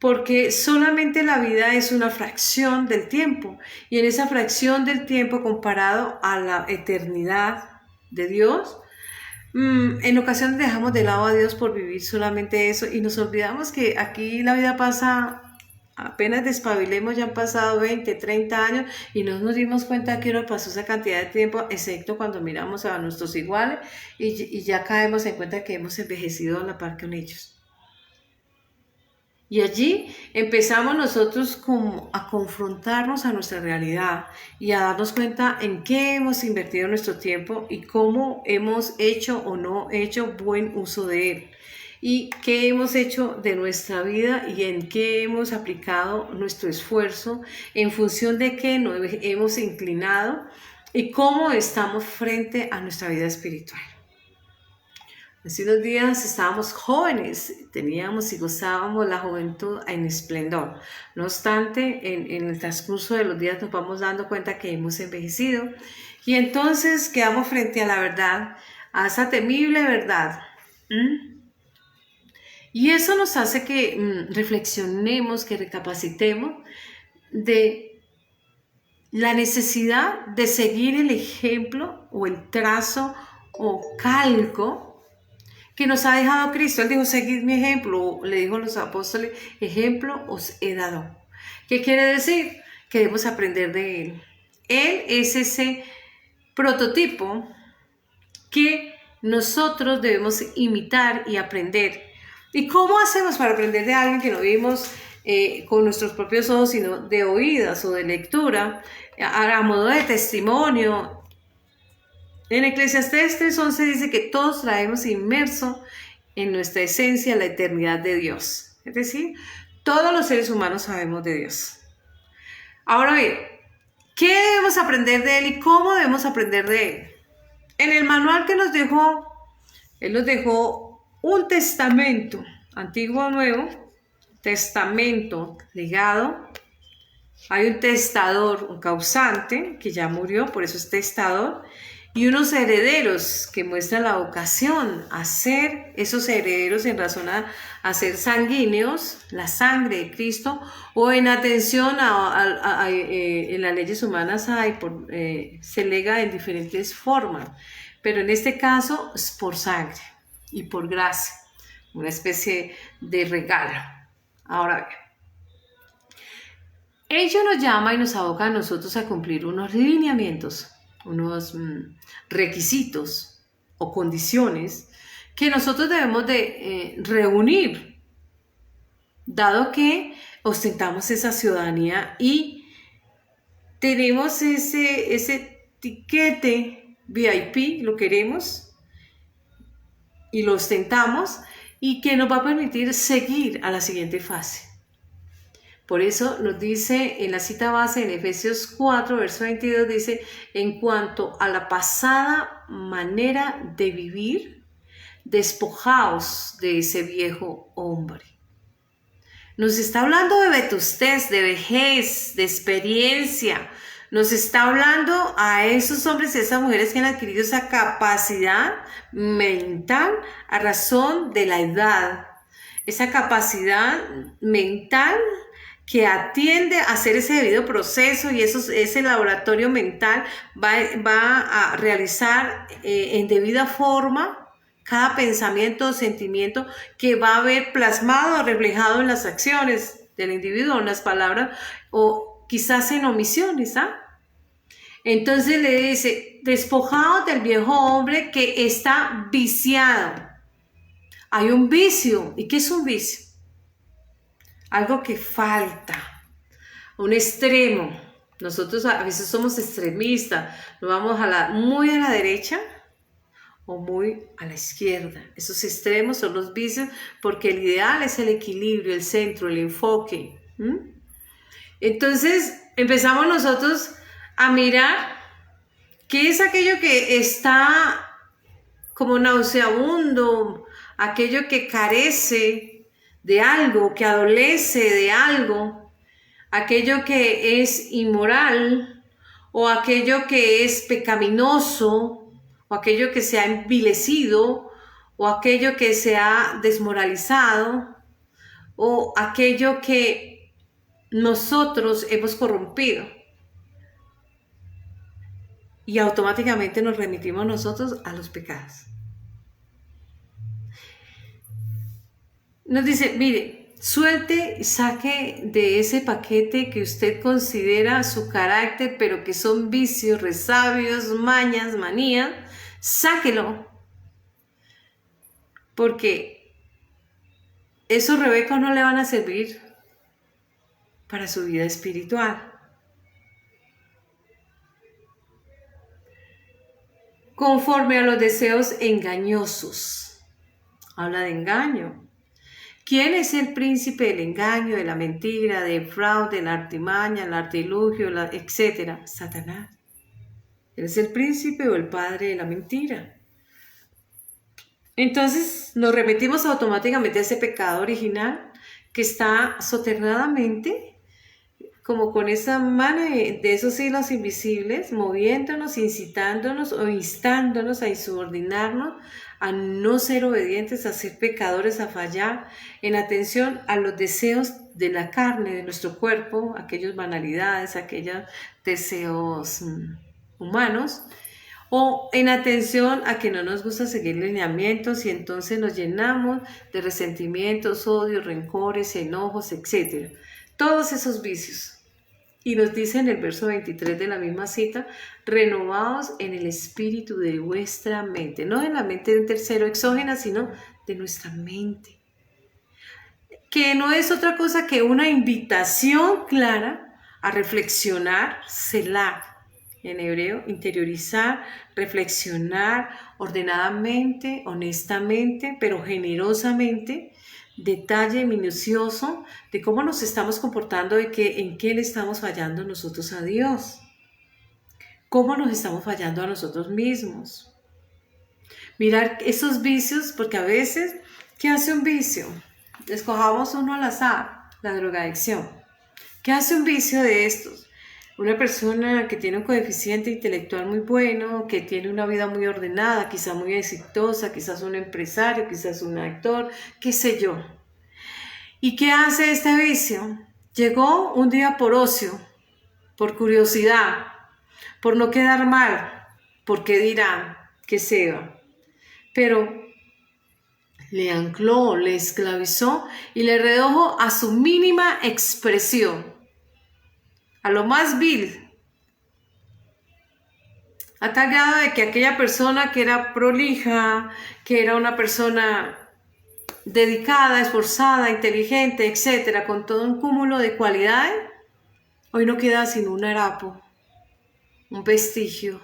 porque solamente la vida es una fracción del tiempo, y en esa fracción del tiempo comparado a la eternidad de Dios, en ocasiones dejamos de lado a Dios por vivir solamente eso y nos olvidamos que aquí la vida pasa, apenas despabilemos, ya han pasado 20, 30 años y no nos dimos cuenta que hora pasó esa cantidad de tiempo, excepto cuando miramos a nuestros iguales y ya caemos en cuenta que hemos envejecido a la par con ellos. Y allí empezamos nosotros como a confrontarnos a nuestra realidad y a darnos cuenta en qué hemos invertido nuestro tiempo y cómo hemos hecho o no hecho buen uso de él. Y qué hemos hecho de nuestra vida y en qué hemos aplicado nuestro esfuerzo, en función de qué nos hemos inclinado y cómo estamos frente a nuestra vida espiritual. Hace unos días estábamos jóvenes, teníamos y gozábamos la juventud en esplendor. No obstante, en el transcurso de los días nos vamos dando cuenta que hemos envejecido y entonces quedamos frente a la verdad, a esa temible verdad. Y eso nos hace que reflexionemos, que recapacitemos de la necesidad de seguir el ejemplo o el trazo o calco que nos ha dejado Cristo. Él dijo, seguid mi ejemplo, le dijo a los apóstoles, ejemplo os he dado. ¿Qué quiere decir? Que debemos aprender de Él. Él es ese prototipo que nosotros debemos imitar y aprender. ¿Y cómo hacemos para aprender de alguien que no vimos con nuestros propios ojos, sino de oídas o de lectura, a modo de testimonio? En Eclesiastés 3:11 dice que todos traemos inmerso en nuestra esencia la eternidad de Dios. Es decir, todos los seres humanos sabemos de Dios. Ahora bien, ¿qué debemos aprender de Él y cómo debemos aprender de Él? En el manual que nos dejó, Él nos dejó un testamento, antiguo o nuevo, testamento, legado. Hay un testador, un causante, que ya murió, por eso es testador, y unos herederos que muestran la vocación a ser esos herederos en razón a ser sanguíneos, la sangre de Cristo, o en atención en las leyes humanas se lega en diferentes formas, pero en este caso es por sangre y por gracia, una especie de regalo. Ahora bien, ello nos llama y nos aboca a nosotros a cumplir unos lineamientos, unos requisitos o condiciones que nosotros debemos de reunir, dado que ostentamos esa ciudadanía y tenemos ese tiquete VIP, lo queremos y lo ostentamos, y que nos va a permitir seguir a la siguiente fase. Por eso nos dice en la cita base en Efesios 4, verso 22, dice, en cuanto a la pasada manera de vivir, despojaos de ese viejo hombre. Nos está hablando de vetustez, de vejez, de experiencia. Nos está hablando a esos hombres y esas mujeres que han adquirido esa capacidad mental a razón de la edad. Esa capacidad mental que atiende a hacer ese debido proceso y ese laboratorio mental va a realizar en debida forma cada pensamiento o sentimiento que va a ver plasmado o reflejado en las acciones del individuo, en las palabras o quizás en omisiones. Entonces le dice, despojados del viejo hombre que está viciado. Hay un vicio. ¿Y qué es un vicio? Algo que falta, un extremo. Nosotros a veces somos extremistas, nos vamos muy a la derecha o muy a la izquierda. Esos extremos son los vicios, porque el ideal es el equilibrio, el centro, el enfoque. Entonces empezamos nosotros a mirar qué es aquello que está como nauseabundo, aquello que carece de algo, que adolece de algo, aquello que es inmoral o aquello que es pecaminoso o aquello que se ha envilecido o aquello que se ha desmoralizado o aquello que nosotros hemos corrompido. Y automáticamente nos remitimos nosotros a los pecados. Nos dice, mire, suelte y saque de ese paquete que usted considera su carácter, pero que son vicios, resabios, mañas, manías, sáquelo. Porque esos rebecos no le van a servir para su vida espiritual. Conforme a los deseos engañosos. Habla de engaño. ¿Quién es el príncipe del engaño, de la mentira, del fraude, la artimaña, el artilugio, etcétera? Satanás. Él es el príncipe o el padre de la mentira. Entonces nos repetimos automáticamente a ese pecado original que está soterradamente, como con esa mano de esos hilos invisibles, moviéndonos, incitándonos o instándonos a insubordinarnos, a no ser obedientes, a ser pecadores, a fallar, en atención a los deseos de la carne, de nuestro cuerpo, aquellas banalidades, aquellos deseos humanos, o en atención a que no nos gusta seguir lineamientos y entonces nos llenamos de resentimientos, odios, rencores, enojos, etc. Todos esos vicios. Y nos dice en el verso 23 de la misma cita, renovados en el espíritu de vuestra mente, no en la mente de un tercero exógena, sino de nuestra mente. Que no es otra cosa que una invitación clara a reflexionar, selah, en hebreo, interiorizar, reflexionar ordenadamente, honestamente, pero generosamente, detalle minucioso de cómo nos estamos comportando, en qué le estamos fallando nosotros a Dios, cómo nos estamos fallando a nosotros mismos. Mirar esos vicios, porque a veces, ¿qué hace un vicio? Escojamos uno al azar, la drogadicción. ¿Qué hace un vicio de estos? Una persona que tiene un coeficiente intelectual muy bueno, que tiene una vida muy ordenada, quizás muy exitosa, quizás un empresario, quizás un actor, qué sé yo. ¿Y qué hace este vicio? Llegó un día por ocio, por curiosidad, por no quedar mal, por qué dirán, que se va. Pero le ancló, le esclavizó y le redujo a su mínima expresión, a lo más vil, a tal grado de que aquella persona que era prolija, que era una persona dedicada, esforzada, inteligente, etcétera, con todo un cúmulo de cualidades, hoy no queda sino un harapo, un vestigio,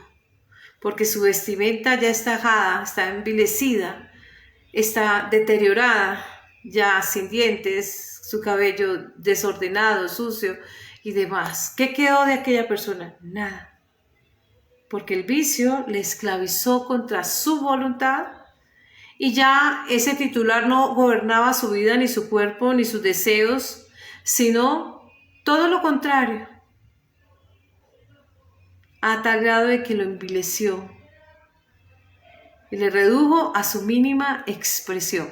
porque su vestimenta ya está ajada, está envilecida, está deteriorada, ya sin dientes, su cabello desordenado, sucio y demás. ¿Qué quedó de aquella persona? Nada. Porque el vicio le esclavizó contra su voluntad y ya ese titular no gobernaba su vida, ni su cuerpo, ni sus deseos, sino todo lo contrario, a tal grado de que lo envileció y le redujo a su mínima expresión.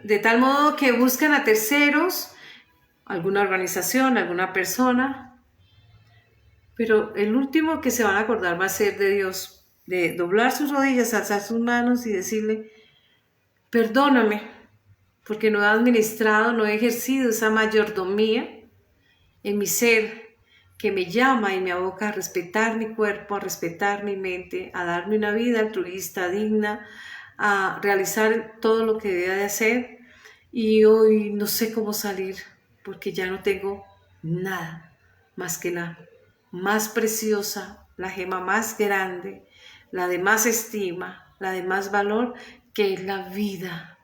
De tal modo que buscan a terceros, alguna organización, alguna persona, pero el último que se van a acordar va a ser de Dios, de doblar sus rodillas, alzar sus manos y decirle, perdóname, porque no he administrado, no he ejercido esa mayordomía en mi ser que me llama y me aboca a respetar mi cuerpo, a respetar mi mente, a darme una vida altruista, digna, a realizar todo lo que deba de hacer. Y hoy no sé cómo salir porque ya no tengo nada más que la más preciosa, la gema más grande, la de más estima, la de más valor, que es la vida.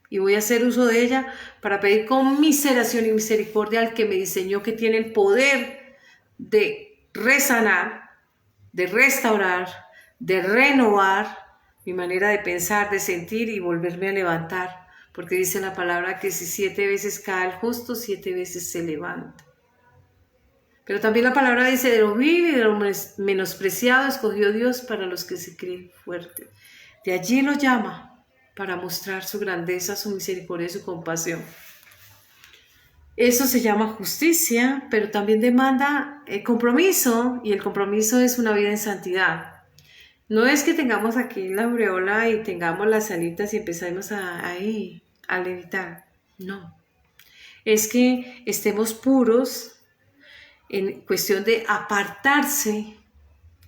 Y voy a hacer uso de ella para pedir conmiseración y misericordia al que me diseñó, que tiene el poder de resanar, de restaurar, de renovar mi manera de pensar, de sentir y volverme a levantar. Porque dice la palabra que si 7 veces cae el justo, 7 veces se levanta. Pero también la palabra dice, de lo vil y de lo menospreciado escogió Dios para los que se creen fuertes. De allí lo llama. para mostrar su grandeza, su misericordia y su compasión. Eso se llama justicia, pero también demanda compromiso, y el compromiso es una vida en santidad. No es que tengamos aquí la aureola y tengamos las alitas y empezamos a levitar. No. Es que estemos puros en cuestión de apartarse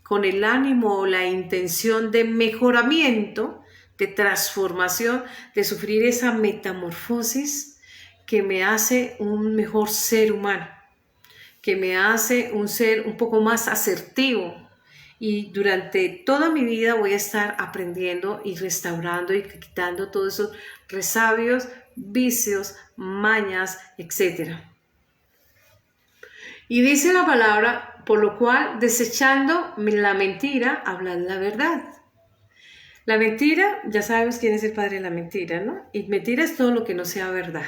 con el ánimo o la intención de mejoramiento, de transformación, de sufrir esa metamorfosis que me hace un mejor ser humano, que me hace un ser un poco más asertivo. Y durante toda mi vida voy a estar aprendiendo y restaurando y quitando todos esos resabios, vicios, mañas, etc. Y dice la palabra, por lo cual, desechando la mentira, hablad la verdad. La mentira, ya sabemos quién es el padre de la mentira, ¿no? Y mentira es todo lo que no sea verdad.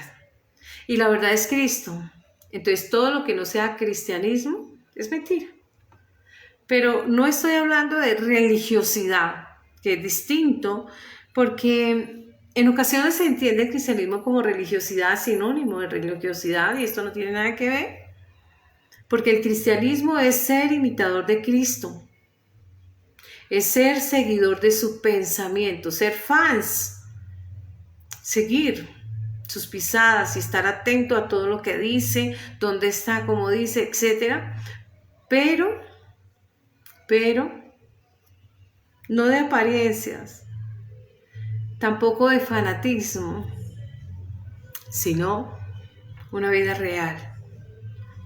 Y la verdad es Cristo. Entonces, todo lo que no sea cristianismo es mentira. Pero no estoy hablando de religiosidad, que es distinto, porque en ocasiones se entiende el cristianismo como religiosidad, sinónimo de religiosidad, y esto no tiene nada que ver, porque el cristianismo es ser imitador de Cristo, es ser seguidor de su pensamiento, ser fans, seguir sus pisadas y estar atento a todo lo que dice, dónde está, cómo dice, etc. Pero no de apariencias, tampoco de fanatismo, sino una vida real,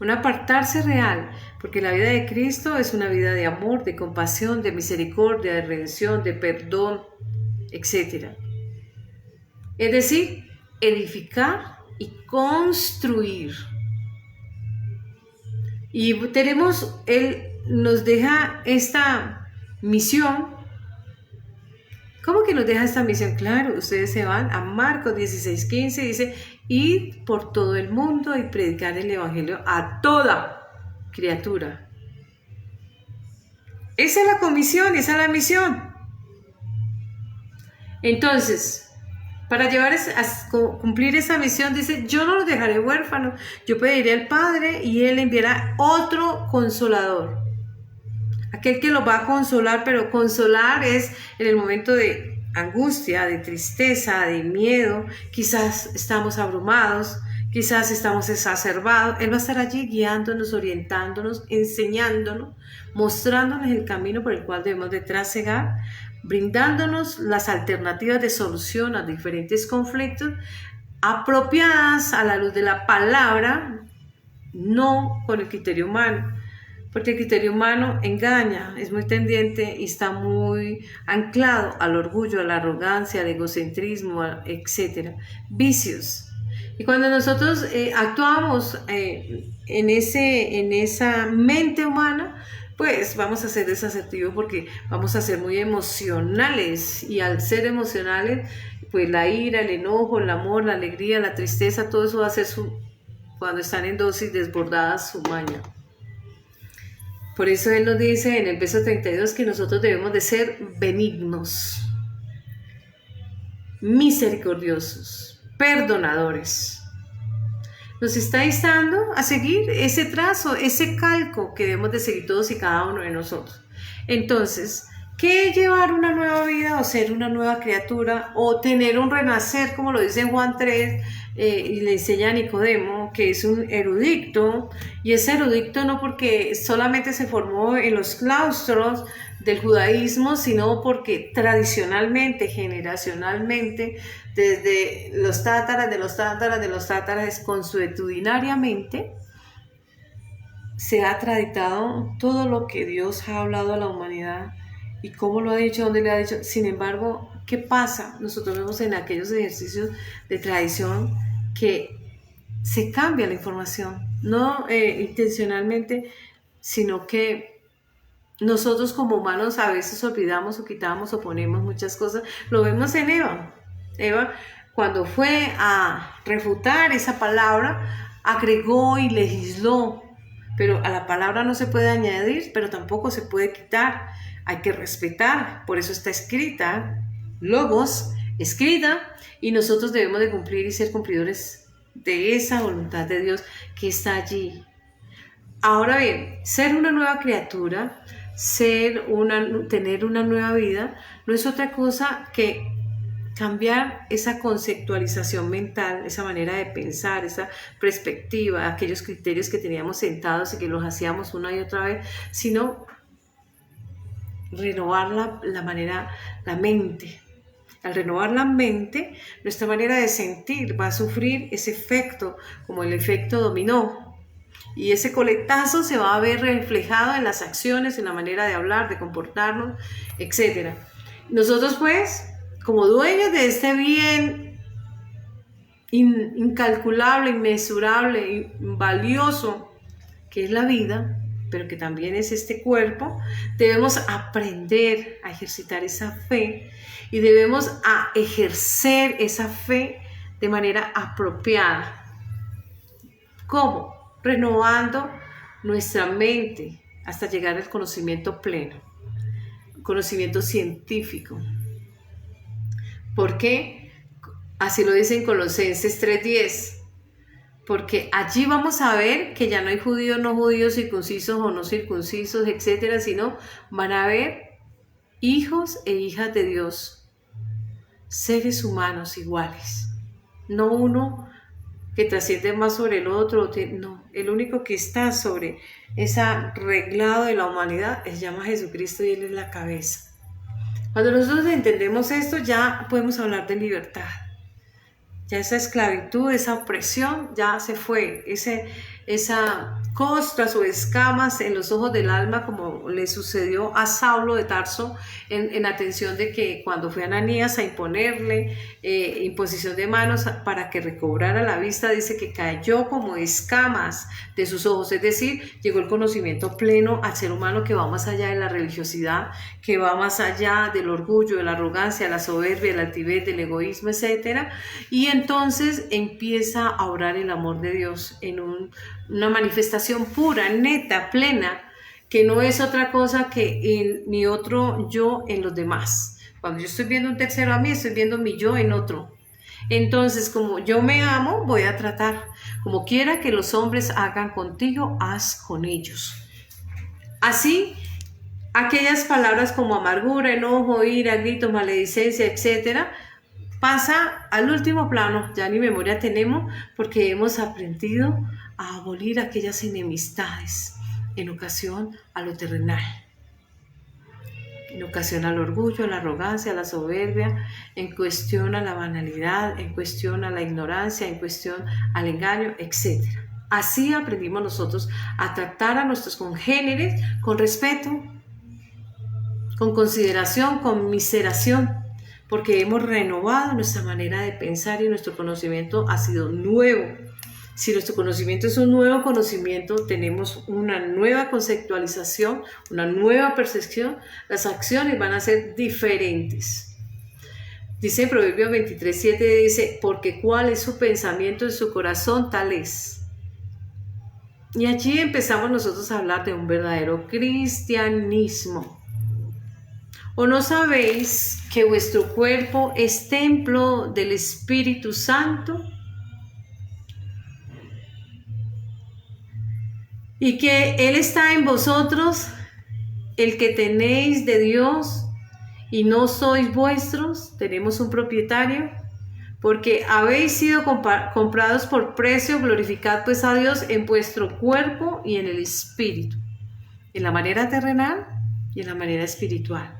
un apartarse real, porque la vida de Cristo es una vida de amor, de compasión, de misericordia, de redención, de perdón, etc. Es decir, edificar y construir. Y Él nos deja esta misión. ¿Cómo que nos deja esta misión? Claro, ustedes se van a Marcos 16:15, dice, id por todo el mundo y predicar el evangelio a toda criatura. Esa es la comisión, esa es la misión. Entonces, para cumplir esa misión, dice, yo no los dejaré huérfanos, yo pediré al Padre y Él enviará otro consolador. Aquel que los va a consolar, pero consolar es en el momento de angustia, de tristeza, de miedo, quizás estamos abrumados, quizás estamos exacerbados. Él va a estar allí guiándonos, orientándonos, enseñándonos, mostrándonos el camino por el cual debemos de trasegar, brindándonos las alternativas de solución a diferentes conflictos apropiadas a la luz de la palabra, no con el criterio humano. Porque el criterio humano engaña, es muy tendiente y está muy anclado al orgullo, a la arrogancia, al egocentrismo, etc. Vicios. Y cuando nosotros actuamos en esa mente humana, pues vamos a ser desasertivos porque vamos a ser muy emocionales. Y al ser emocionales, pues la ira, el enojo, el amor, la alegría, la tristeza, todo eso va a ser cuando están en dosis desbordadas su maña. Por eso Él nos dice en el verso 32 que nosotros debemos de ser benignos, misericordiosos, perdonadores. Nos está instando a seguir ese trazo, ese calco que debemos de seguir todos y cada uno de nosotros. Entonces, ¿qué es llevar una nueva vida o ser una nueva criatura o tener un renacer, como lo dice en Juan 3, y le enseña a Nicodemo, que es un erudito, y es erudito no porque solamente se formó en los claustros del judaísmo, sino porque tradicionalmente, generacionalmente, desde los tátaras, consuetudinariamente, se ha traditado todo lo que Dios ha hablado a la humanidad y cómo lo ha dicho, dónde le ha dicho. Sin embargo, ¿qué pasa? Nosotros vemos en aquellos ejercicios de tradición que se cambia la información, no intencionalmente, sino que nosotros como humanos a veces olvidamos o quitamos o ponemos muchas cosas. Lo vemos en Eva. Eva, cuando fue a refutar esa palabra, agregó y legisló. Pero a la palabra no se puede añadir, pero tampoco se puede quitar. Hay que respetar. Por eso está escrita, logos, escrita y nosotros debemos de cumplir y ser cumplidores de esa voluntad de Dios que está allí. Ahora bien, ser una nueva criatura, tener una nueva vida, no es otra cosa que cambiar esa conceptualización mental, esa manera de pensar, esa perspectiva, aquellos criterios que teníamos sentados y que los hacíamos una y otra vez, sino renovar la mente. Al renovar la mente, nuestra manera de sentir va a sufrir ese efecto, como el efecto dominó. Y ese coletazo se va a ver reflejado en las acciones, en la manera de hablar, de comportarnos, etc. Nosotros pues, como dueños de este bien incalculable, inmesurable, valioso, que es la vida, pero que también es este cuerpo, debemos aprender a ejercitar esa fe y debemos a ejercer esa fe de manera apropiada. ¿Cómo? Renovando nuestra mente hasta llegar al conocimiento pleno, conocimiento científico. ¿Por qué? Así lo dice en Colosenses 3:10. Porque allí vamos a ver que ya no hay judíos, no judíos, circuncisos o no circuncisos, etcétera, sino van a haber hijos e hijas de Dios, seres humanos iguales, no uno que trasciende más sobre el otro, no, el único que está sobre ese reglado de la humanidad se llama Jesucristo y Él es la cabeza. Cuando nosotros entendemos esto, ya podemos hablar de libertad. Ya esa esclavitud, esa opresión, ya se fue. Esa costras o escamas en los ojos del alma, como le sucedió a Saulo de Tarso, en atención de que cuando fue Ananías a imponerle imposición de manos para que recobrara la vista, dice que cayó como escamas de sus ojos, es decir, llegó el conocimiento pleno al ser humano que va más allá de la religiosidad, que va más allá del orgullo, de la arrogancia, de la soberbia, del altivez, del egoísmo, etc. Y entonces empieza a obrar el amor de Dios en una manifestación pura, neta, plena, que no es otra cosa que mi otro yo en los demás. Cuando yo estoy viendo un tercero a mí, estoy viendo mi yo en otro. Entonces, como yo me amo, voy a tratar. Como quiera que los hombres hagan contigo, haz con ellos. Así, aquellas palabras como amargura, enojo, ira, grito, maledicencia, etc., pasa al último plano, ya ni memoria tenemos, porque hemos aprendido a abolir aquellas enemistades en ocasión a lo terrenal, en ocasión al orgullo, a la arrogancia, a la soberbia, en cuestión a la banalidad, en cuestión a la ignorancia, en cuestión al engaño, etc. Así aprendimos nosotros a tratar a nuestros congéneres con respeto, con consideración, con miseración, porque hemos renovado nuestra manera de pensar y nuestro conocimiento ha sido nuevo. Si nuestro conocimiento es un nuevo conocimiento, tenemos una nueva conceptualización, una nueva percepción, las acciones van a ser diferentes. Dice en Proverbios 23:7, dice, porque cuál es su pensamiento en su corazón, tal es. Y allí empezamos nosotros a hablar de un verdadero cristianismo. ¿O no sabéis que vuestro cuerpo es templo del Espíritu Santo? Y que Él está en vosotros, el que tenéis de Dios, y no sois vuestros, tenemos un propietario, porque habéis sido comprados por precio, glorificad pues a Dios en vuestro cuerpo y en el Espíritu, en la manera terrenal y en la manera espiritual.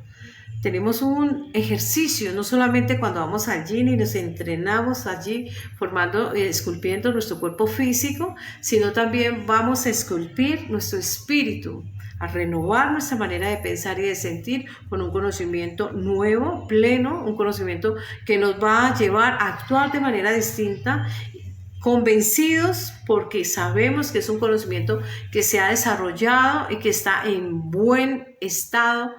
Tenemos un ejercicio, no solamente cuando vamos allí ni nos entrenamos allí formando, esculpiendo nuestro cuerpo físico, sino también vamos a esculpir nuestro espíritu, a renovar nuestra manera de pensar y de sentir con un conocimiento nuevo, pleno, un conocimiento que nos va a llevar a actuar de manera distinta, convencidos porque sabemos que es un conocimiento que se ha desarrollado y que está en buen estado,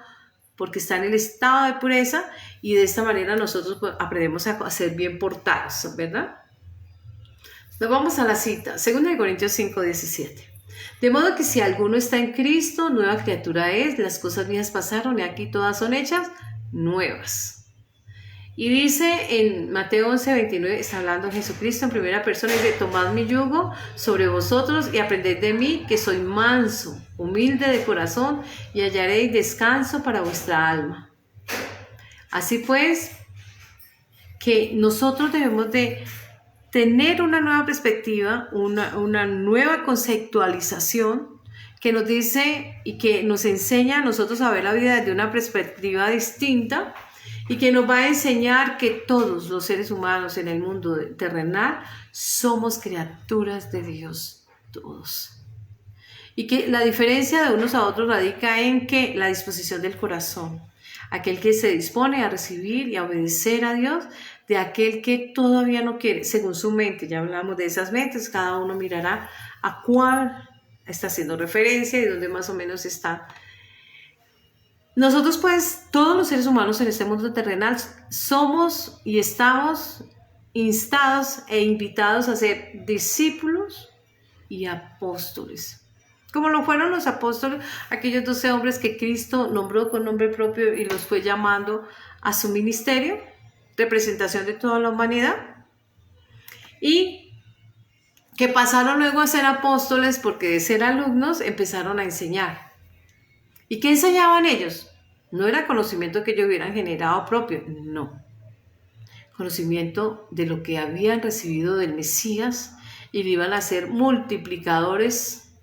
porque está en el estado de pureza, y de esta manera nosotros aprendemos a ser bien portados, ¿verdad? Nos vamos a la cita, 2 Corintios 5:17. De modo que si alguno está en Cristo, nueva criatura es, las cosas viejas pasaron y aquí todas son hechas nuevas. Y dice en Mateo 11:29, está hablando Jesucristo en primera persona, y dice: tomad mi yugo sobre vosotros y aprended de mí, que soy manso, humilde de corazón, y hallaréis descanso para vuestra alma. Así pues, que nosotros debemos de tener una nueva perspectiva, una nueva conceptualización que nos dice y que nos enseña a nosotros a ver la vida desde una perspectiva distinta, y que nos va a enseñar que todos los seres humanos en el mundo terrenal somos criaturas de Dios, todos. Y que la diferencia de unos a otros radica en que la disposición del corazón, aquel que se dispone a recibir y a obedecer a Dios, de aquel que todavía no quiere, según su mente. Ya hablamos de esas mentes, cada uno mirará a cuál está haciendo referencia y dónde más o menos está. Nosotros pues, todos los seres humanos en este mundo terrenal, somos y estamos instados e invitados a ser discípulos y apóstoles. Como lo fueron los apóstoles, aquellos 12 hombres que Cristo nombró con nombre propio y los fue llamando a su ministerio, representación de toda la humanidad, y que pasaron luego a ser apóstoles porque de ser alumnos empezaron a enseñar. ¿Y qué enseñaban ellos? No era conocimiento que ellos hubieran generado propio, no. Conocimiento de lo que habían recibido del Mesías, y iban a ser multiplicadores,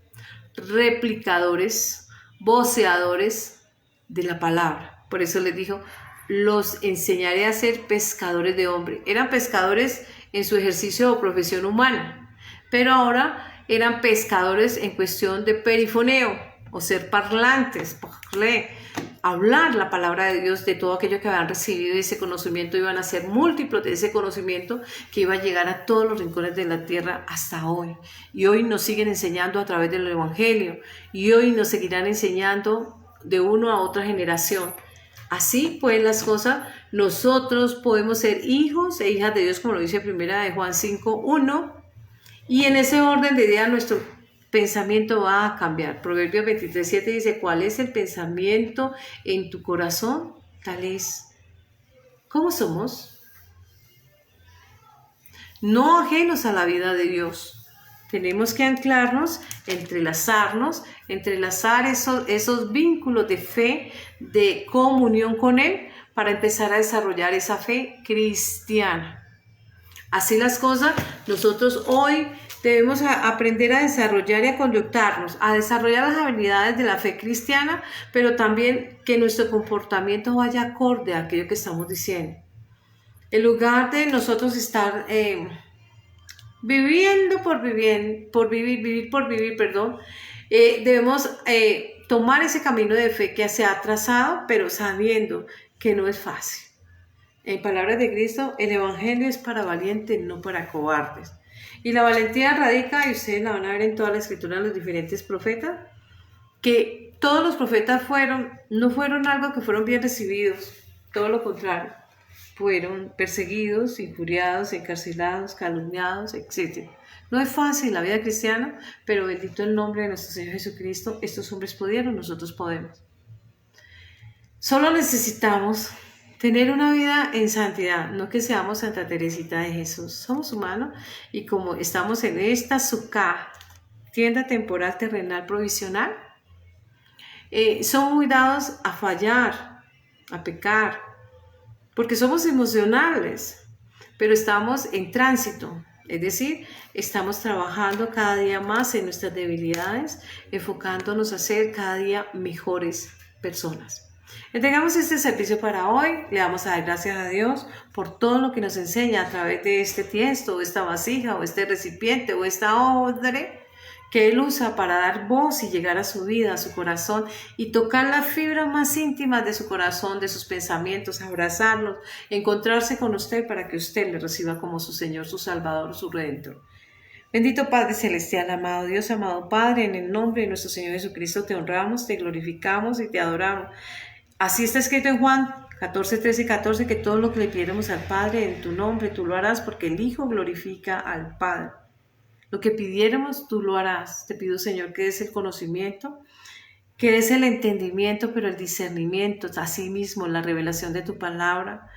replicadores, voceadores de la palabra. Por eso les dijo: los enseñaré a ser pescadores de hombres. Eran pescadores en su ejercicio o profesión humana, pero ahora eran pescadores en cuestión de perifoneo, o ser parlantes, hablar la palabra de Dios, de todo aquello que habían recibido, y ese conocimiento iban a ser múltiplos de ese conocimiento que iba a llegar a todos los rincones de la tierra hasta hoy. Y hoy nos siguen enseñando a través del Evangelio, y hoy nos seguirán enseñando de uno a otra generación. Así pues las cosas, nosotros podemos ser hijos e hijas de Dios, como lo dice primera de Juan 5:1, y en ese orden de ideas nuestro pensamiento va a cambiar. Proverbios 23:7 dice: ¿cuál es el pensamiento en tu corazón? Tal es. ¿Cómo somos? No ajenos a la vida de Dios. Tenemos que anclarnos, entrelazar esos vínculos de fe, de comunión con Él, para empezar a desarrollar esa fe cristiana. Así las cosas, nosotros hoy debemos aprender a desarrollar y a conductarnos, a desarrollar las habilidades de la fe cristiana, pero también que nuestro comportamiento vaya acorde a aquello que estamos diciendo. En lugar de nosotros estar viviendo por vivir, debemos tomar ese camino de fe que se ha trazado, pero sabiendo que no es fácil. En palabras de Cristo, el Evangelio es para valientes, no para cobardes. Y la valentía radica, y ustedes la van a ver en toda la escritura de los diferentes profetas, que todos los profetas no fueron algo que fueron bien recibidos, todo lo contrario. Fueron perseguidos, injuriados, encarcelados, calumniados, etc. No es fácil la vida cristiana, pero bendito el nombre de nuestro Señor Jesucristo. Estos hombres pudieron, nosotros podemos. Solo necesitamos tener una vida en santidad, no que seamos Santa Teresita de Jesús. Somos humanos, y como estamos en esta sukkah, tienda temporal terrenal provisional, somos muy dados a fallar, a pecar, porque somos emocionales, pero estamos en tránsito. Es decir, estamos trabajando cada día más en nuestras debilidades, enfocándonos a ser cada día mejores personas. Entregamos este servicio para hoy. Le damos a dar gracias a Dios por todo lo que nos enseña a través de este tiesto, o esta vasija, o este recipiente, o esta odre que Él usa para dar voz y llegar a su vida, a su corazón, y tocar las fibras más íntimas de su corazón, de sus pensamientos, abrazarlos, encontrarse con usted para que usted le reciba como su Señor, su Salvador, su Redentor. Bendito Padre Celestial, amado Dios, amado Padre, en el nombre de nuestro Señor Jesucristo te honramos, te glorificamos y te adoramos. Así está escrito en Juan 14, 13 y 14, que todo lo que le pidiéramos al Padre en tu nombre, tú lo harás, porque el Hijo glorifica al Padre. Lo que pidiéramos, tú lo harás. Te pido, Señor, que des el conocimiento, que des el entendimiento, pero el discernimiento, así mismo la revelación de tu palabra,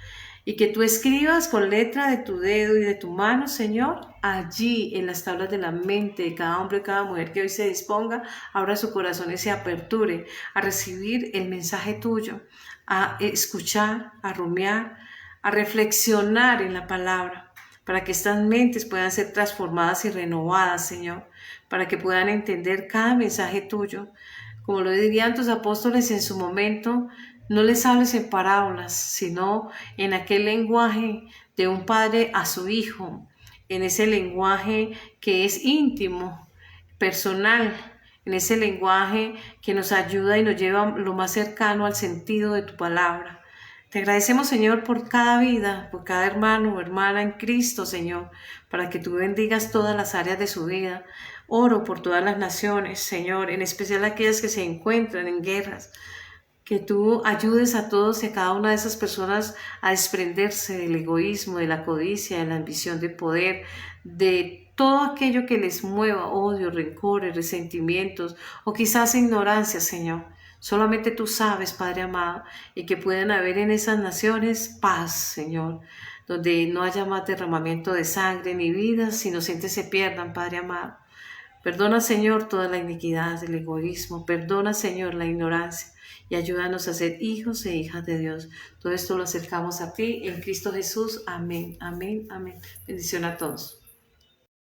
y que tú escribas con letra de tu dedo y de tu mano, Señor, allí en las tablas de la mente de cada hombre y cada mujer que hoy se disponga, abra su corazón y se aperture a recibir el mensaje tuyo, a escuchar, a rumiar, a reflexionar en la palabra, para que estas mentes puedan ser transformadas y renovadas, Señor, para que puedan entender cada mensaje tuyo. Como lo dirían tus apóstoles en su momento, no les hables en parábolas, sino en aquel lenguaje de un padre a su hijo, en ese lenguaje que es íntimo, personal, en ese lenguaje que nos ayuda y nos lleva lo más cercano al sentido de tu palabra. Te agradecemos, Señor, por cada vida, por cada hermano o hermana en Cristo, Señor, para que tú bendigas todas las áreas de su vida. Oro por todas las naciones, Señor, en especial aquellas que se encuentran en guerras, que tú ayudes a todos y a cada una de esas personas a desprenderse del egoísmo, de la codicia, de la ambición de poder, de todo aquello que les mueva, odio, rencores, resentimientos o quizás ignorancia, Señor. Solamente tú sabes, Padre amado, y que puedan haber en esas naciones paz, Señor, donde no haya más derramamiento de sangre ni vidas inocentes se pierdan, Padre amado. Perdona, Señor, toda la iniquidad, el egoísmo. Perdona, Señor, la ignorancia y ayúdanos a ser hijos e hijas de Dios. Todo esto lo acercamos a ti en Cristo Jesús. Amén, amén, amén. Bendición a todos.